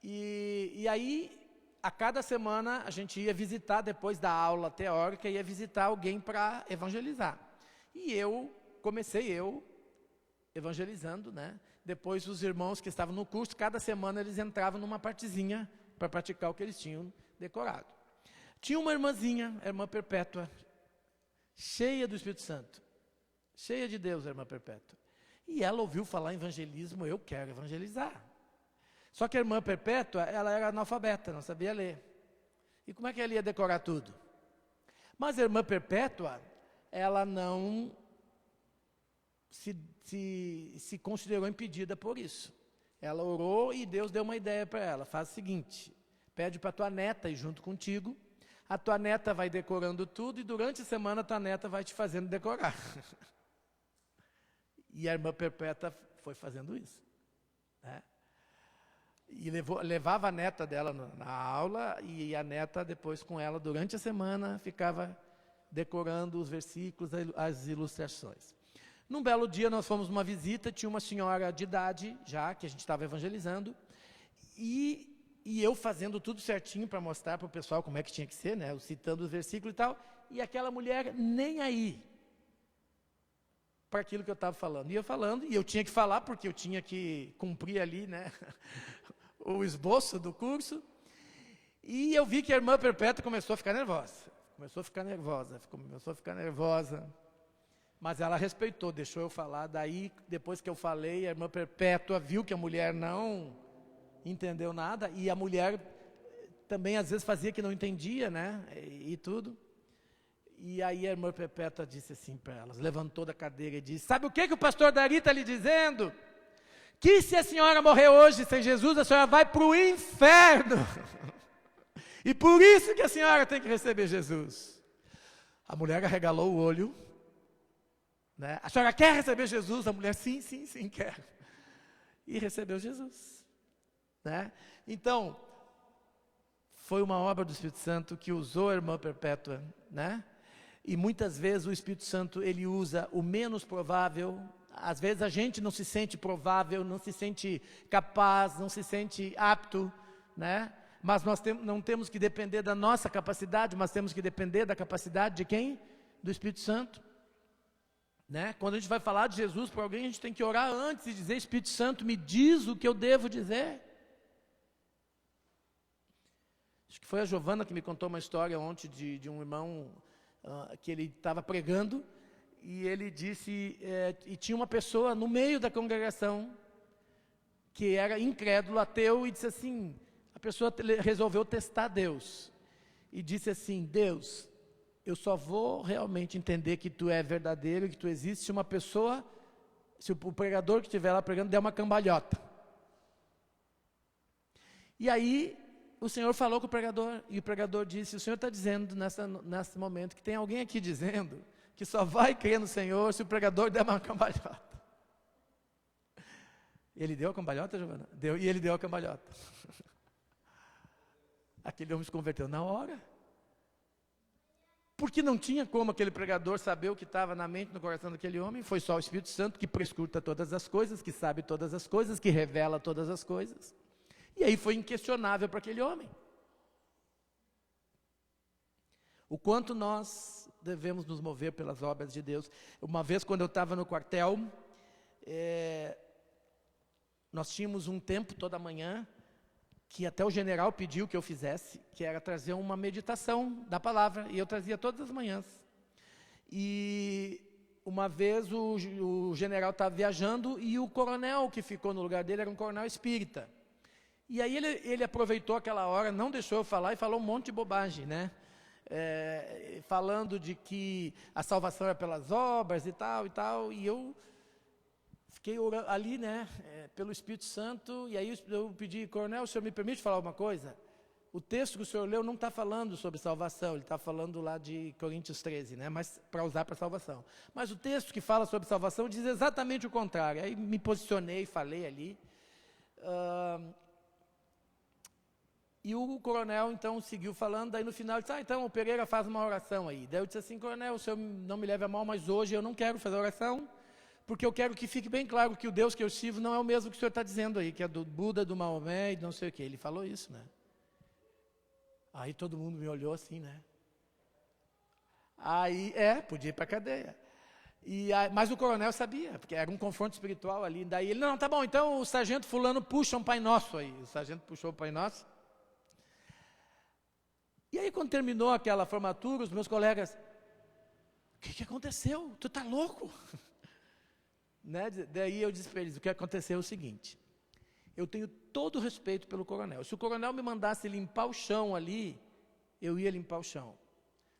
E aí, a cada semana, a gente ia visitar, depois da aula teórica, ia visitar alguém para evangelizar. E comecei evangelizando, né? Depois os irmãos que estavam no curso, cada semana eles entravam numa partezinha para praticar o que eles tinham decorado. Tinha uma irmãzinha, a irmã Perpétua, cheia do Espírito Santo, cheia de Deus, a irmã Perpétua. E ela ouviu falar em evangelismo, eu quero evangelizar. Só que a irmã Perpétua, ela era analfabeta, não sabia ler. E como é que ela ia decorar tudo? Mas a irmã Perpétua, ela não se considerou impedida por isso. Ela orou e Deus deu uma ideia para ela. Faz o seguinte, pede para a tua neta ir junto contigo, a tua neta vai decorando tudo, e durante a semana a tua neta vai te fazendo decorar. E a irmã Perpétua foi fazendo isso, né? E levava a neta dela na aula, e a neta depois com ela durante a semana ficava decorando os versículos, as ilustrações. Num belo dia nós fomos numa visita, tinha uma senhora de idade já, que a gente estava evangelizando, e eu fazendo tudo certinho para mostrar para o pessoal como é que tinha que ser, né? Eu citando os versículos e tal, e aquela mulher nem aí para aquilo que eu estava falando. E eu falando, e eu tinha que falar, porque eu tinha que cumprir ali, né? O esboço do curso. E eu vi que a irmã Perpétua começou a ficar nervosa. Mas ela respeitou, deixou eu falar. Daí, depois que eu falei, a irmã Perpétua viu que a mulher não entendeu nada, e a mulher também às vezes fazia que não entendia, né? E tudo. E aí a irmã Perpétua disse assim para elas, levantou da cadeira e disse: sabe o que o pastor Dari está lhe dizendo? Que se a senhora morrer hoje sem Jesus, a senhora vai para o inferno. E por isso que a senhora tem que receber Jesus. A mulher arregalou o olho, né? A senhora quer receber Jesus? A mulher, sim, quero. E recebeu Jesus, né? Então, foi uma obra do Espírito Santo que usou a irmã Perpétua, né? E muitas vezes o Espírito Santo, ele usa o menos provável. Às vezes a gente não se sente provável, não se sente capaz, não se sente apto, né? Mas nós não temos que depender da nossa capacidade, mas temos que depender da capacidade de quem? Do Espírito Santo. Né? Quando a gente vai falar de Jesus para alguém, a gente tem que orar antes e dizer: Espírito Santo, me diz o que eu devo dizer. Acho que foi a Giovana que me contou uma história ontem de um irmão que ele estava pregando, e ele disse, e tinha uma pessoa no meio da congregação que era incrédulo, ateu, e disse assim, a pessoa resolveu testar Deus, e disse assim: Deus, eu só vou realmente entender que tu é verdadeiro, que tu existe, se uma pessoa, se o pregador que estiver lá pregando der uma cambalhota. E aí o Senhor falou com o pregador, e o pregador disse: o Senhor está dizendo nesse momento que tem alguém aqui dizendo que só vai crer no Senhor se o pregador der uma cambalhota. Ele deu a cambalhota, Giovana? Deu, e ele deu a cambalhota. Aquele homem se converteu na hora. Porque não tinha como aquele pregador saber o que estava na mente, no coração daquele homem. Foi só o Espírito Santo que prescruta todas as coisas, que sabe todas as coisas, que revela todas as coisas. E aí foi inquestionável para aquele homem. O quanto nós devemos nos mover pelas obras de Deus. Uma vez, quando eu estava no quartel, nós tínhamos um tempo toda manhã, que até o general pediu que eu fizesse, que era trazer uma meditação da palavra, e eu trazia todas as manhãs. E uma vez o general estava viajando, e o coronel que ficou no lugar dele era um coronel espírita. E aí ele aproveitou aquela hora, não deixou eu falar, e falou um monte de bobagem, né? Falando de que a salvação é pelas obras e tal, e eu fiquei orando ali, né, pelo Espírito Santo, e aí eu pedi: coronel, o senhor me permite falar uma coisa? O texto que o senhor leu não está falando sobre salvação, ele está falando lá de Coríntios 13, né, mas para usar para salvação. Mas o texto que fala sobre salvação diz exatamente o contrário. Aí me posicionei, falei ali, e o coronel então seguiu falando. Daí no final ele disse: então o Pereira faz uma oração aí. Daí eu disse assim: coronel, o senhor não me leve a mal, mas hoje eu não quero fazer oração, porque eu quero que fique bem claro que o Deus que eu sirvo não é o mesmo que o senhor está dizendo aí, que é do Buda, do Maomé e não sei o que. Ele falou isso, né? Aí todo mundo me olhou assim, né? Aí, podia ir para a cadeia. Mas o coronel sabia, porque era um confronto espiritual ali. Daí ele: não, tá bom, então o sargento fulano puxa um Pai Nosso aí. O sargento puxou o Pai Nosso. E aí quando terminou aquela formatura, os meus colegas: o que aconteceu? Tu tá louco? Né? Daí eu disse para eles: o que aconteceu é o seguinte, eu tenho todo o respeito pelo coronel. Se o coronel me mandasse limpar o chão ali, eu ia limpar o chão.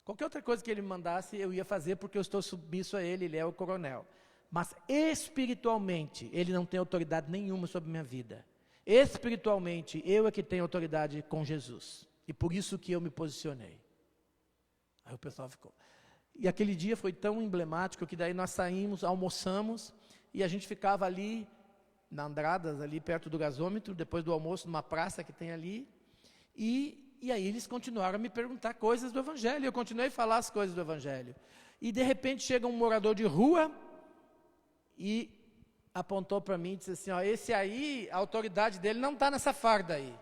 Qualquer outra coisa que ele me mandasse, eu ia fazer, porque eu estou submisso a ele, ele é o coronel. Mas espiritualmente, ele não tem autoridade nenhuma sobre a minha vida. Espiritualmente, eu é que tenho autoridade com Jesus. E por isso que eu me posicionei. Aí o pessoal ficou. E aquele dia foi tão emblemático que daí nós saímos, almoçamos, e a gente ficava ali, na Andradas, ali perto do gasômetro, depois do almoço, numa praça que tem ali, e aí eles continuaram a me perguntar coisas do Evangelho, eu continuei a falar as coisas do Evangelho. E de repente chega um morador de rua, e apontou para mim e disse assim: esse aí, a autoridade dele não está nessa farda aí.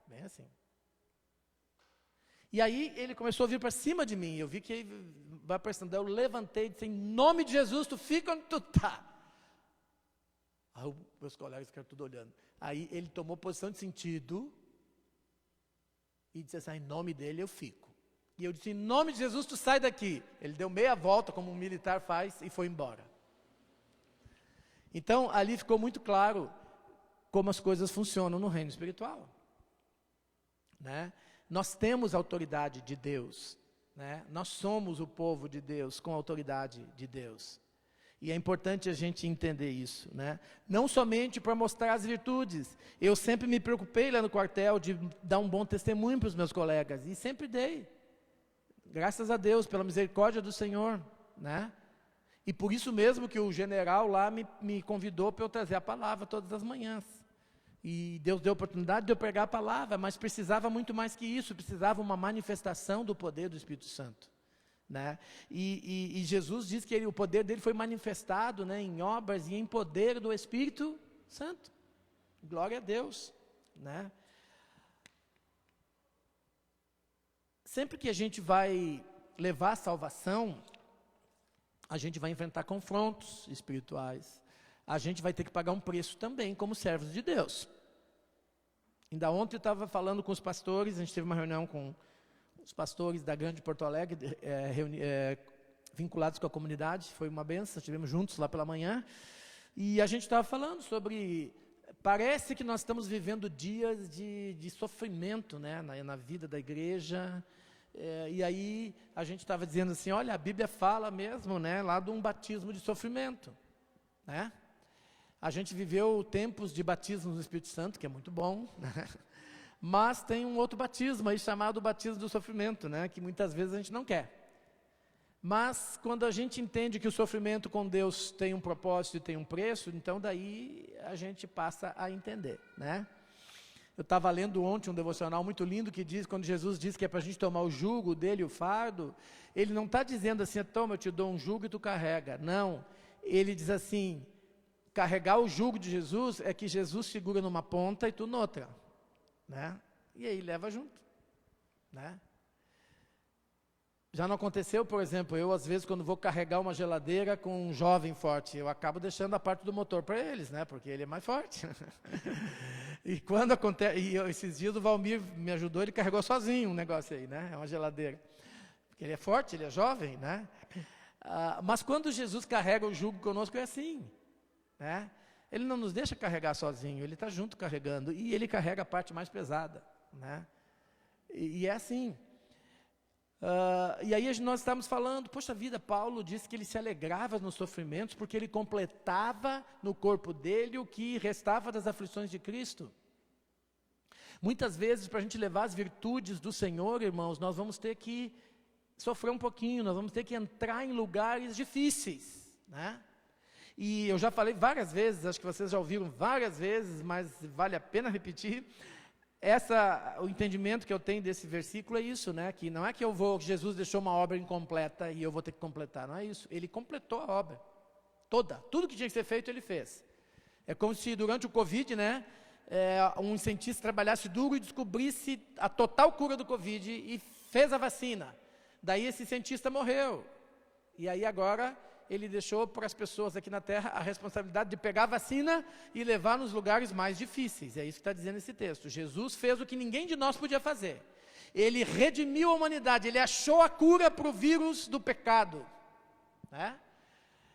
Bem assim. E aí ele começou a vir para cima de mim, eu vi que ele vai prestando. Eu levantei e disse: em nome de Jesus, tu fica onde tu está. Aí os meus colegas ficaram tudo olhando. Aí ele tomou posição de sentido e disse assim: em nome dele eu fico. E eu disse: em nome de Jesus, tu sai daqui. Ele deu meia volta, como um militar faz, e foi embora. Então ali ficou muito claro como as coisas funcionam no reino espiritual, né? Nós temos a autoridade de Deus, né? Nós somos o povo de Deus com a autoridade de Deus. E é importante a gente entender isso, né? Não somente para mostrar as virtudes. Eu sempre me preocupei lá no quartel de dar um bom testemunho para os meus colegas, e sempre dei. Graças a Deus, pela misericórdia do Senhor, né? E por isso mesmo que o general lá me convidou para eu trazer a palavra todas as manhãs. E Deus deu a oportunidade de eu pregar a palavra, mas precisava muito mais que isso, precisava uma manifestação do poder do Espírito Santo, né? E Jesus diz que o poder dele foi manifestado, né, em obras e em poder do Espírito Santo. Glória a Deus, né? Sempre que a gente vai levar a salvação, a gente vai enfrentar confrontos espirituais. A gente vai ter que pagar um preço também como servos de Deus. Ainda ontem eu estava falando com os pastores, a gente teve uma reunião com os pastores da Grande Porto Alegre, vinculados com a comunidade, foi uma benção, estivemos juntos lá pela manhã, e a gente estava falando sobre, parece que nós estamos vivendo dias de sofrimento, né, na vida da igreja. E aí a gente estava dizendo assim, olha, a Bíblia fala mesmo, né, lá de um batismo de sofrimento, né? A gente viveu tempos de batismo no Espírito Santo, que é muito bom, né? Mas tem um outro batismo aí chamado batismo do sofrimento, né, que muitas vezes a gente não quer. Mas quando a gente entende que o sofrimento com Deus tem um propósito e tem um preço, então daí a gente passa a entender, né? Eu estava lendo ontem um devocional muito lindo que diz, quando Jesus diz que é para a gente tomar o jugo dele, o fardo, ele não está dizendo assim, toma, eu te dou um jugo e tu carrega. Não, ele diz assim, carregar o jugo de Jesus é que Jesus segura numa ponta e tu noutra, né? E aí leva junto, né? Já não aconteceu, por exemplo, eu às vezes quando vou carregar uma geladeira com um jovem forte, eu acabo deixando a parte do motor para eles, né? Porque ele é mais forte. E quando acontece, esses dias o Valmir me ajudou, ele carregou sozinho um negócio aí, né? É uma geladeira. Porque ele é forte, ele é jovem, né? Mas quando Jesus carrega o jugo conosco é assim, né? Ele não nos deixa carregar sozinho, ele está junto carregando, e ele carrega a parte mais pesada, né? E é assim. E aí nós estamos falando, poxa vida, Paulo disse que ele se alegrava nos sofrimentos, porque ele completava no corpo dele o que restava das aflições de Cristo. Muitas vezes, para a gente levar as virtudes do Senhor, irmãos, nós vamos ter que sofrer um pouquinho, nós vamos ter que entrar em lugares difíceis, né? E eu já falei várias vezes, acho que vocês já ouviram várias vezes, mas vale a pena repetir. O entendimento que eu tenho desse versículo é isso, né? Que não é que Jesus deixou uma obra incompleta e eu vou ter que completar, não é isso. Ele completou a obra toda, tudo que tinha que ser feito ele fez. É como se durante o Covid, né, um cientista trabalhasse duro e descobrisse a total cura do Covid e fez a vacina. Daí esse cientista morreu. E aí agora ele deixou para as pessoas aqui na Terra a responsabilidade de pegar a vacina e levar nos lugares mais difíceis. É isso que está dizendo esse texto. Jesus fez o que ninguém de nós podia fazer. Ele redimiu a humanidade, ele achou a cura para o vírus do pecado, né?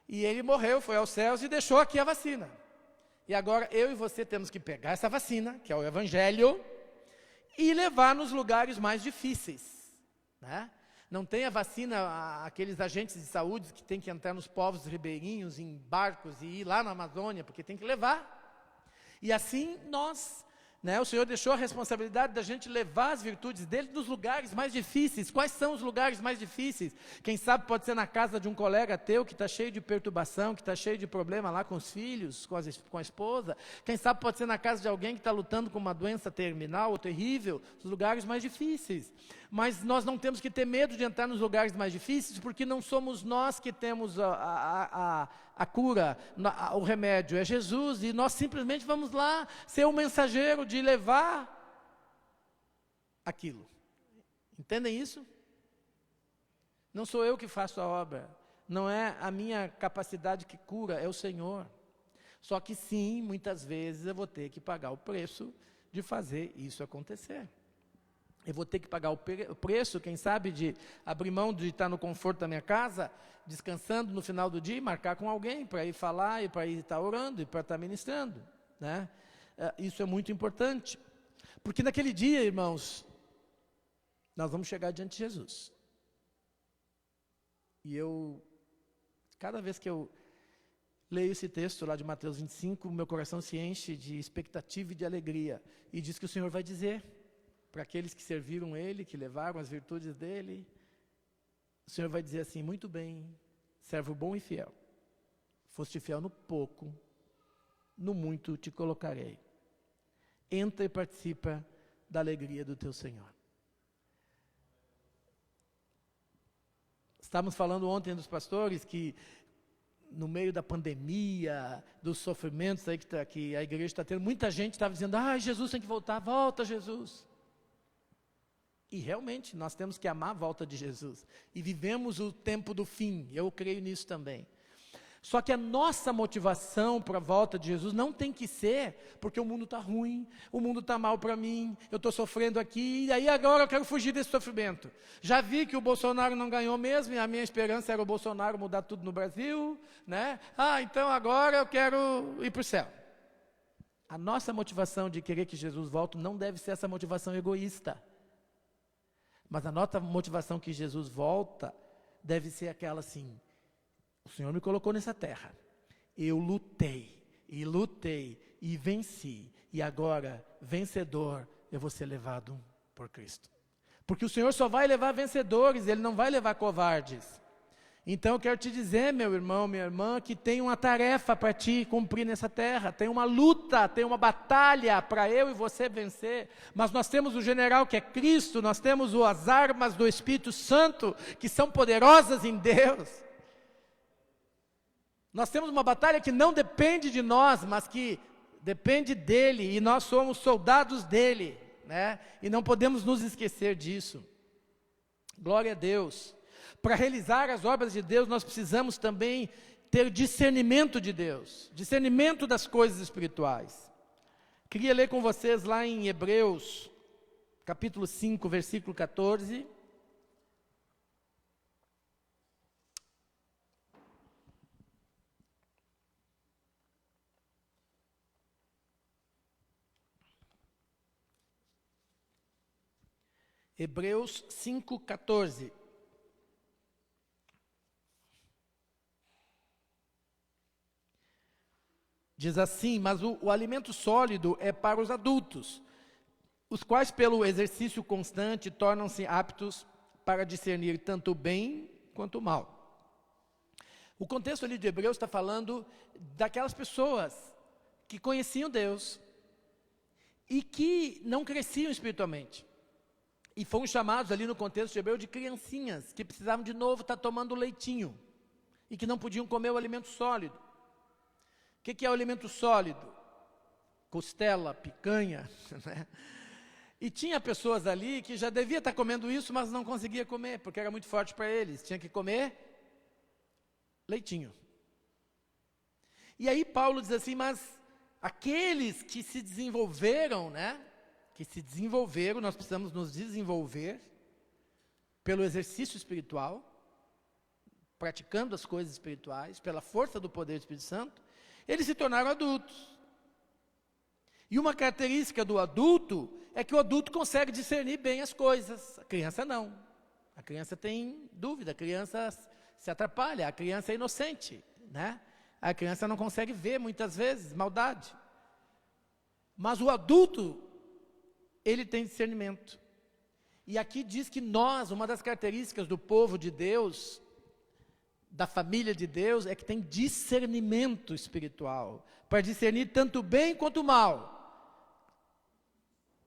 E ele morreu, foi aos céus e deixou aqui a vacina. E agora eu e você temos que pegar essa vacina, que é o Evangelho, e levar nos lugares mais difíceis, né? Não tem a vacina, aqueles agentes de saúde que tem que entrar nos povos ribeirinhos, em barcos e ir lá na Amazônia, porque tem que levar. E assim nós, né, o Senhor deixou a responsabilidade da gente levar as virtudes dele nos lugares mais difíceis. Quais são os lugares mais difíceis? Quem sabe pode ser na casa de um colega teu que está cheio de perturbação, que está cheio de problema lá com os filhos, com a esposa. Quem sabe pode ser na casa de alguém que está lutando com uma doença terminal ou terrível, os lugares mais difíceis. Mas nós não temos que ter medo de entrar nos lugares mais difíceis, porque não somos nós que temos a cura, o remédio, é Jesus, e nós simplesmente vamos lá ser o mensageiro de levar aquilo. Entendem isso? Não sou eu que faço a obra, não é a minha capacidade que cura, é o Senhor. Só que sim, muitas vezes eu vou ter que pagar o preço de fazer isso acontecer. Eu vou ter que pagar o preço, quem sabe, de abrir mão de estar no conforto da minha casa, descansando no final do dia e marcar com alguém para ir falar, e para ir estar orando, e para estar ministrando, né? Isso é muito importante, porque naquele dia, irmãos, nós vamos chegar diante de Jesus. E cada vez que eu leio esse texto lá de Mateus 25, meu coração se enche de expectativa e de alegria, e diz que o Senhor vai dizer para aqueles que serviram Ele, que levaram as virtudes dEle, o Senhor vai dizer assim, muito bem, servo bom e fiel, foste fiel no pouco, no muito te colocarei. entra e participa da alegria do teu Senhor. Estávamos falando ontem dos pastores que, no meio da pandemia, dos sofrimentos aí que a igreja está tendo, muita gente estava dizendo, Jesus tem que voltar, volta Jesus. E realmente, nós temos que amar a volta de Jesus. E vivemos o tempo do fim, eu creio nisso também. Só que a nossa motivação para a volta de Jesus não tem que ser porque o mundo está ruim, o mundo está mal para mim, eu estou sofrendo aqui, e aí agora eu quero fugir desse sofrimento. Já vi que o Bolsonaro não ganhou mesmo, e a minha esperança era o Bolsonaro mudar tudo no Brasil, né? Então agora eu quero ir para o céu. A nossa motivação de querer que Jesus volte não deve ser essa motivação egoísta. Mas a nossa motivação que Jesus volta deve ser aquela assim: o Senhor me colocou nessa terra, eu lutei e venci, e agora, vencedor, eu vou ser levado por Cristo. Porque o Senhor só vai levar vencedores, Ele não vai levar covardes. Então eu quero te dizer, meu irmão, minha irmã, que tem uma tarefa para ti cumprir nessa terra, tem uma luta, tem uma batalha para eu e você vencer, mas nós temos o general que é Cristo, nós temos as armas do Espírito Santo, que são poderosas em Deus. Nós temos uma batalha que não depende de nós, mas que depende dEle, e nós somos soldados dEle, né? E não podemos nos esquecer disso. Glória a Deus. Para realizar as obras de Deus, nós precisamos também ter discernimento de Deus, discernimento das coisas espirituais. Queria ler com vocês lá em Hebreus, capítulo 5, versículo 14. Hebreus 5,14. Diz assim: mas o alimento sólido é para os adultos, os quais pelo exercício constante tornam-se aptos para discernir tanto o bem quanto o mal. O contexto ali de Hebreus está falando daquelas pessoas que conheciam Deus e que não cresciam espiritualmente. E foram chamados ali no contexto de Hebreu de criancinhas, que precisavam de novo estar tomando leitinho, e que não podiam comer o alimento sólido. O que é o alimento sólido? Costela, picanha, né? E tinha pessoas ali que já devia estar comendo isso, mas não conseguia comer, porque era muito forte para eles, tinha que comer leitinho. E aí Paulo diz assim, mas aqueles que se desenvolveram, né? Nós precisamos nos desenvolver pelo exercício espiritual, praticando as coisas espirituais, pela força do poder do Espírito Santo, eles se tornaram adultos. E uma característica do adulto é que o adulto consegue discernir bem as coisas, a criança não. A criança tem dúvida, a criança se atrapalha, a criança é inocente, né? A criança não consegue ver muitas vezes maldade. Mas o adulto, ele tem discernimento. E aqui diz que nós, uma das características do povo de Deus, da família de Deus, é que tem discernimento espiritual, para discernir tanto o bem quanto o mal,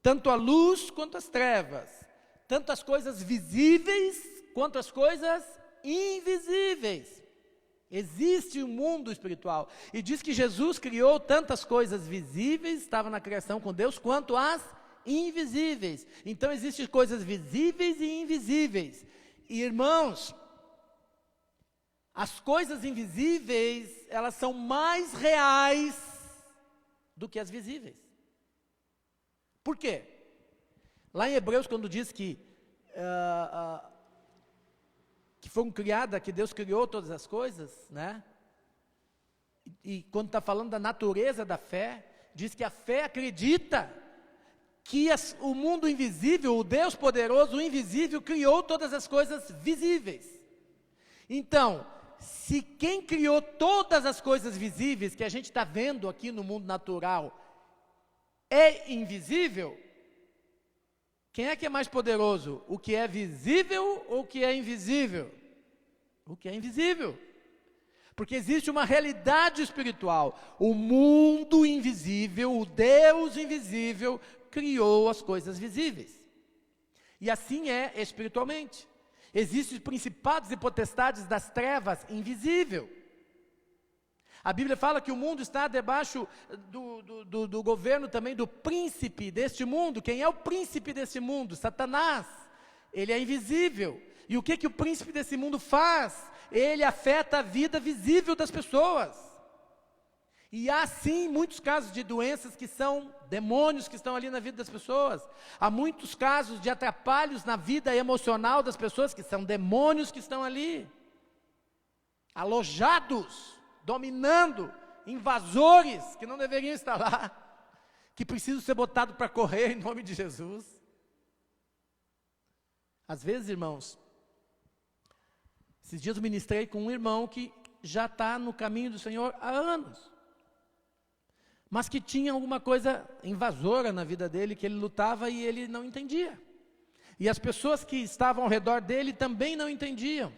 tanto a luz quanto as trevas, tanto as coisas visíveis quanto as coisas invisíveis. Existe um mundo espiritual, e diz que Jesus criou tantas coisas visíveis, estava na criação com Deus, quanto as invisíveis. Então existem coisas visíveis e invisíveis. E irmãos, as coisas invisíveis, elas são mais reais do que as visíveis. Por quê? Lá em Hebreus, quando diz que foram criadas, que Deus criou todas as coisas, né? E quando está falando da natureza da fé, diz que a fé acredita que o mundo invisível, o Deus poderoso, o invisível, criou todas as coisas visíveis. Então, se quem criou todas as coisas visíveis que a gente está vendo aqui no mundo natural é invisível, quem é que é mais poderoso? O que é visível ou o que é invisível? O que é invisível. Porque existe uma realidade espiritual. O mundo invisível, o Deus invisível, criou as coisas visíveis. E assim é espiritualmente. Existem principados e potestades das trevas invisível. A Bíblia fala que o mundo está debaixo do governo também do príncipe deste mundo. Quem é o príncipe desse mundo? Satanás. Ele é invisível. E o que o príncipe desse mundo faz? Ele afeta a vida visível das pessoas. E há sim muitos casos de doenças que são demônios que estão ali na vida das pessoas. Há muitos casos de atrapalhos na vida emocional das pessoas que são demônios que estão ali. Alojados, dominando, invasores que não deveriam estar lá. Que precisam ser botados para correr em nome de Jesus. Às vezes, irmãos, esses dias eu ministrei com um irmão que já está no caminho do Senhor há anos. Mas que tinha alguma coisa invasora na vida dele, que ele lutava e ele não entendia. E as pessoas que estavam ao redor dele também não entendiam.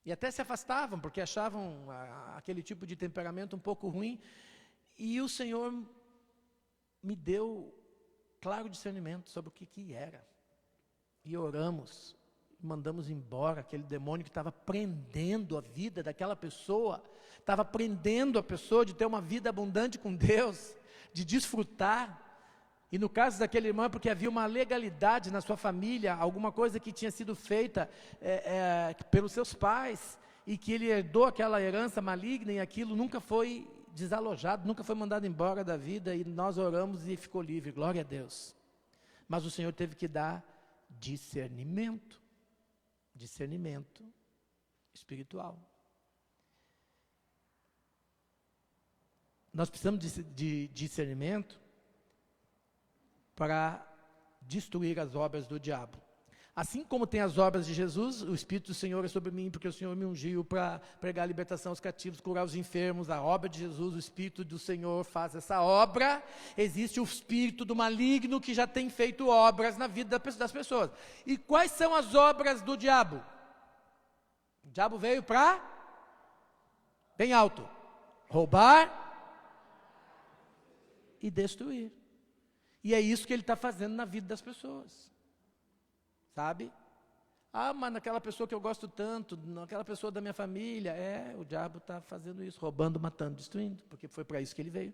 E até se afastavam, porque achavam aquele tipo de temperamento um pouco ruim. E o Senhor me deu claro discernimento sobre o que era. E oramos, mandamos embora aquele demônio que estava prendendo a vida daquela pessoa, estava prendendo a pessoa de ter uma vida abundante com Deus, de desfrutar. E no caso daquele irmão é porque havia uma legalidade na sua família, alguma coisa que tinha sido feita pelos seus pais, e que ele herdou aquela herança maligna, e aquilo nunca foi desalojado, nunca foi mandado embora da vida, e nós oramos e ficou livre, glória a Deus. Mas o Senhor teve que dar discernimento espiritual. Nós precisamos de discernimento para destruir as obras do diabo. Assim como tem as obras de Jesus, o Espírito do Senhor é sobre mim, porque o Senhor me ungiu para pregar a libertação aos cativos, curar os enfermos. A obra de Jesus, o Espírito do Senhor faz essa obra. Existe o espírito do maligno que já tem feito obras na vida das pessoas. E quais são as obras do diabo? O diabo veio para, bem alto, roubar e destruir. E é isso que ele está fazendo na vida das pessoas. Sabe? Mas naquela pessoa que eu gosto tanto, naquela pessoa da minha família, o diabo está fazendo isso, roubando, matando, destruindo, porque foi para isso que ele veio.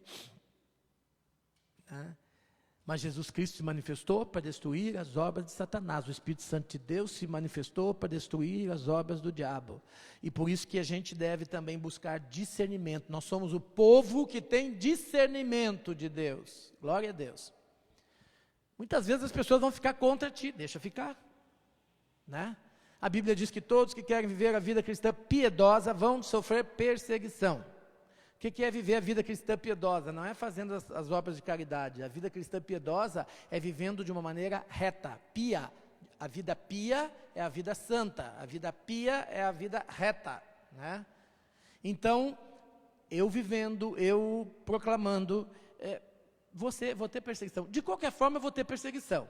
Mas Jesus Cristo se manifestou para destruir as obras de Satanás. O Espírito Santo de Deus se manifestou para destruir as obras do diabo. E por isso que a gente deve também buscar discernimento. Nós somos o povo que tem discernimento de Deus. Glória a Deus. Muitas vezes as pessoas vão ficar contra ti, deixa ficar. Né? A Bíblia diz que todos que querem viver a vida cristã piedosa vão sofrer perseguição. O que é viver a vida cristã piedosa? Não é fazendo as obras de caridade. A vida cristã piedosa é vivendo de uma maneira reta, pia. A vida pia é a vida santa, a vida pia é a vida reta. Né? Então, eu vivendo, eu proclamando, vou ter perseguição. De qualquer forma, eu vou ter perseguição.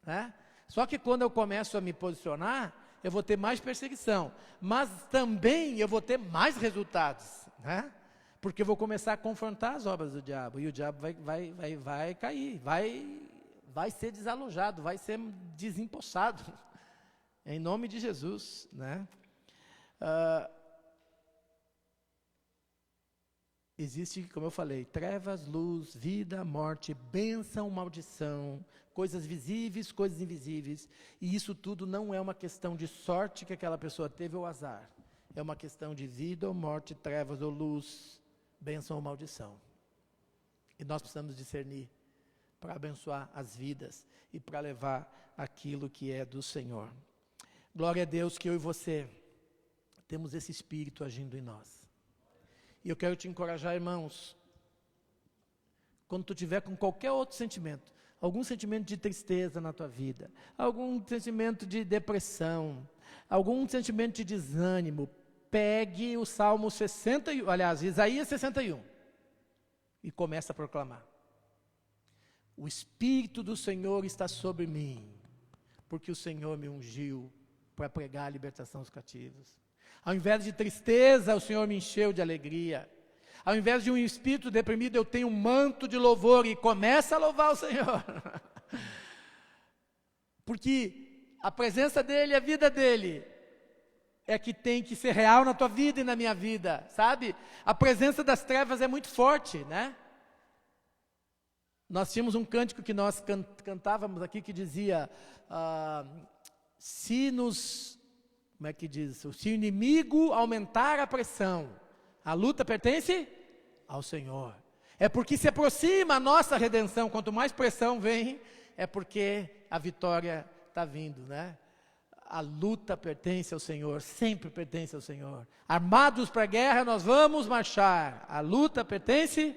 Né? Só que quando eu começo a me posicionar, eu vou ter mais perseguição. Mas também eu vou ter mais resultados. Né? Porque eu vou começar a confrontar as obras do diabo. E o diabo vai cair, vai ser desalojado, vai ser desempossado. Em nome de Jesus. Né? Existe, como eu falei, trevas, luz, vida, morte, bênção, maldição, coisas visíveis, coisas invisíveis. E isso tudo não é uma questão de sorte que aquela pessoa teve ou azar. É uma questão de vida ou morte, trevas ou luz, bênção ou maldição. E nós precisamos discernir para abençoar as vidas e para levar aquilo que é do Senhor. Glória a Deus que eu e você temos esse Espírito agindo em nós. E eu quero te encorajar, irmãos, quando tu tiver com qualquer outro sentimento, algum sentimento de tristeza na tua vida, algum sentimento de depressão, algum sentimento de desânimo, pegue o Salmo 61, aliás, Isaías 61, e comece a proclamar. O Espírito do Senhor está sobre mim, porque o Senhor me ungiu para pregar a libertação aos cativos. Ao invés de tristeza, o Senhor me encheu de alegria. Ao invés de um espírito deprimido, eu tenho um manto de louvor e começa a louvar o Senhor. Porque a presença dEle, a vida dEle, é que tem que ser real na tua vida e na minha vida, sabe? A presença das trevas é muito forte, né? Nós tínhamos um cântico que nós cantávamos aqui que dizia, como é que diz? Se o inimigo aumentar a pressão, a luta pertence ao Senhor. É porque se aproxima a nossa redenção, quanto mais pressão vem, é porque a vitória está vindo, né? A luta pertence ao Senhor, sempre pertence ao Senhor. Armados para a guerra, nós vamos marchar. A luta pertence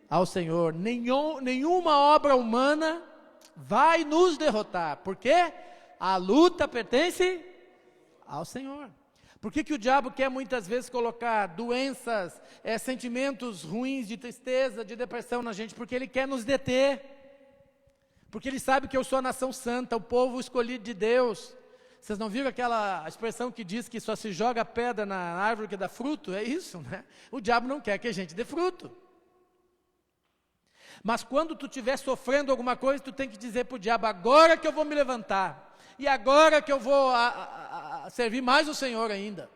ao Senhor. Nenhuma obra humana vai nos derrotar. Por quê? A luta pertence ao Senhor. Por que o diabo quer muitas vezes colocar doenças, sentimentos ruins de tristeza, de depressão na gente? Porque ele quer nos deter. Porque ele sabe que eu sou a nação santa, o povo escolhido de Deus. Vocês não viram aquela expressão que diz que só se joga pedra na árvore que dá fruto? É isso, né? O diabo não quer que a gente dê fruto. Mas quando tu estiver sofrendo alguma coisa, tu tem que dizer para o diabo, agora que eu vou me levantar. E agora que eu vou servir mais o Senhor ainda.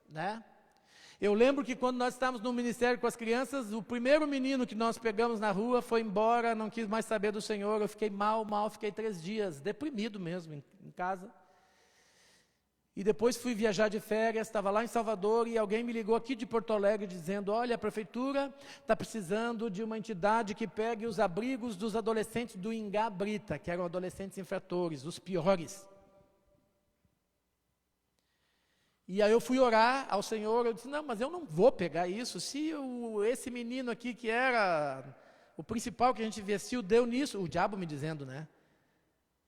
Né? Eu lembro que quando nós estávamos no ministério com as crianças, o primeiro menino que nós pegamos na rua foi embora, não quis mais saber do Senhor. Eu fiquei mal, fiquei 3 dias, deprimido mesmo em casa. E depois fui viajar de férias, estava lá em Salvador e alguém me ligou aqui de Porto Alegre dizendo, olha, a prefeitura está precisando de uma entidade que pegue os abrigos dos adolescentes do Ingá Brita, que eram adolescentes infratores, os piores. E aí eu fui orar ao Senhor, eu disse, não, mas eu não vou pegar isso, se esse menino aqui que era o principal que a gente investiu deu nisso, o diabo me dizendo, né?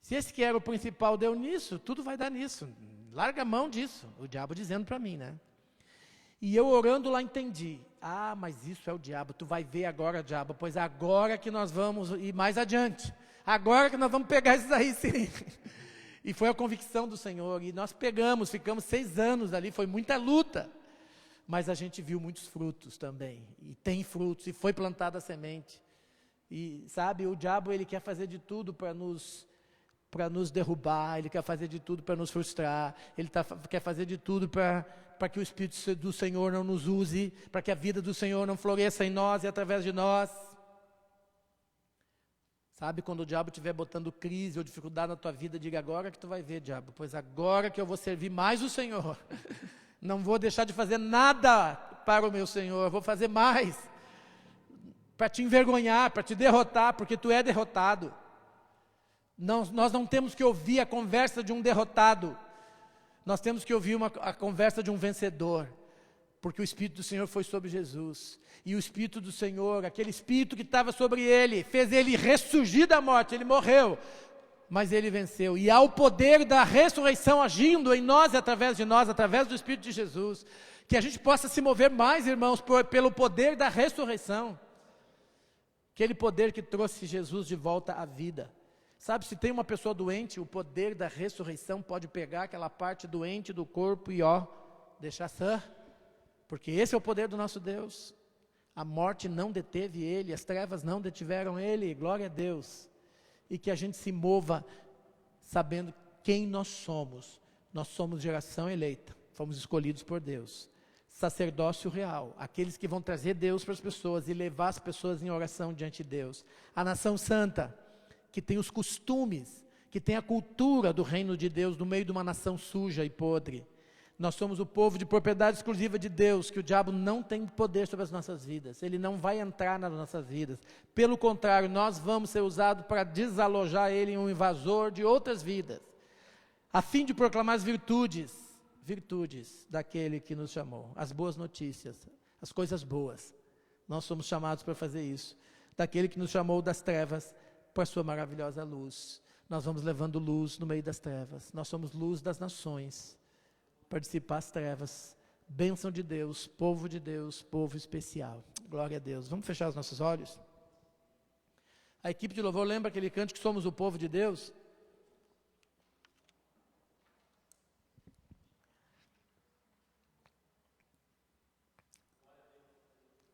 Se esse que era o principal deu nisso, tudo vai dar nisso. Larga a mão disso. O diabo dizendo para mim, né? E eu orando lá entendi. Ah, mas isso é o diabo. Tu vai ver agora, diabo. Pois agora que nós vamos ir mais adiante. Agora que nós vamos pegar esses aí, sim. E foi a convicção do Senhor. E nós pegamos, ficamos 6 anos ali. Foi muita luta. Mas a gente viu muitos frutos também. E tem frutos. E foi plantada a semente. E sabe, o diabo ele quer fazer de tudo para nos derrubar, ele quer fazer de tudo para nos frustrar, ele quer fazer de tudo para que o Espírito do Senhor não nos use, para que a vida do Senhor não floresça em nós e através de nós. Sabe, quando o diabo estiver botando crise ou dificuldade na tua vida, diga agora que tu vai ver, diabo, pois agora que eu vou servir mais o Senhor, não vou deixar de fazer nada para o meu Senhor, vou fazer mais, para te envergonhar, para te derrotar, porque tu é derrotado. Nós não temos que ouvir a conversa de um derrotado, nós temos que ouvir a conversa de um vencedor, porque o Espírito do Senhor foi sobre Jesus, e o Espírito do Senhor, aquele Espírito que estava sobre ele, fez ele ressurgir da morte, ele morreu, mas ele venceu, e há o poder da ressurreição agindo em nós e através de nós, através do Espírito de Jesus, que a gente possa se mover mais, irmãos, pelo poder da ressurreição, aquele poder que trouxe Jesus de volta à vida. Sabe, se tem uma pessoa doente, o poder da ressurreição pode pegar aquela parte doente do corpo e deixar sã. Porque esse é o poder do nosso Deus. A morte não deteve ele, as trevas não detiveram ele, glória a Deus. E que a gente se mova sabendo quem nós somos. Nós somos geração eleita, fomos escolhidos por Deus. Sacerdócio real, aqueles que vão trazer Deus para as pessoas e levar as pessoas em oração diante de Deus. A nação santa, que tem os costumes, que tem a cultura do reino de Deus no meio de uma nação suja e podre. Nós somos o povo de propriedade exclusiva de Deus, que o diabo não tem poder sobre as nossas vidas, ele não vai entrar nas nossas vidas. Pelo contrário, nós vamos ser usados para desalojar ele em um invasor de outras vidas, a fim de proclamar as virtudes daquele que nos chamou, as boas notícias, as coisas boas. Nós somos chamados para fazer isso, daquele que nos chamou das trevas para a sua maravilhosa luz. Nós vamos levando luz no meio das trevas. Nós somos luz das nações, para dissipar as trevas. Bênção de Deus, povo especial. Glória a Deus. Vamos fechar os nossos olhos? A equipe de louvor lembra aquele canto que somos o povo de Deus?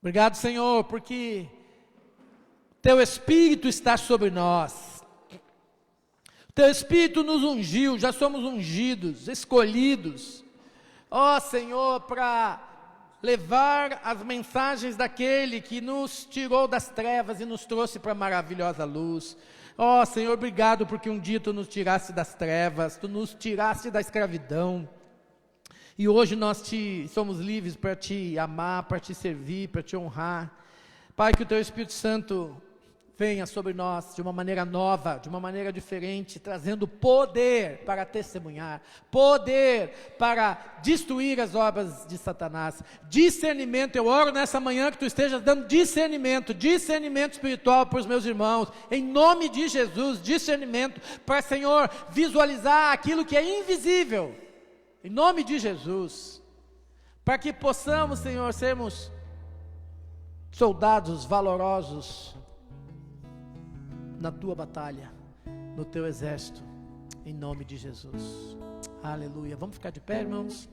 Obrigado, Senhor, porque Teu Espírito está sobre nós. Teu Espírito nos ungiu, já somos ungidos, escolhidos. Ó Senhor, para levar as mensagens daquele que nos tirou das trevas e nos trouxe para a maravilhosa luz. Ó Senhor, obrigado porque um dia Tu nos tiraste das trevas, Tu nos tiraste da escravidão. E hoje nós somos livres para Te amar, para Te servir, para Te honrar. Pai, que o Teu Espírito Santo venha sobre nós de uma maneira nova, de uma maneira diferente, trazendo poder para testemunhar, poder para destruir as obras de Satanás, discernimento. Eu oro nessa manhã que Tu estejas dando discernimento espiritual para os meus irmãos, em nome de Jesus, discernimento para, Senhor, visualizar aquilo que é invisível, em nome de Jesus, para que possamos, Senhor, sermos soldados valorosos na Tua batalha, no Teu exército, em nome de Jesus. Aleluia. Vamos ficar de pé, irmãos?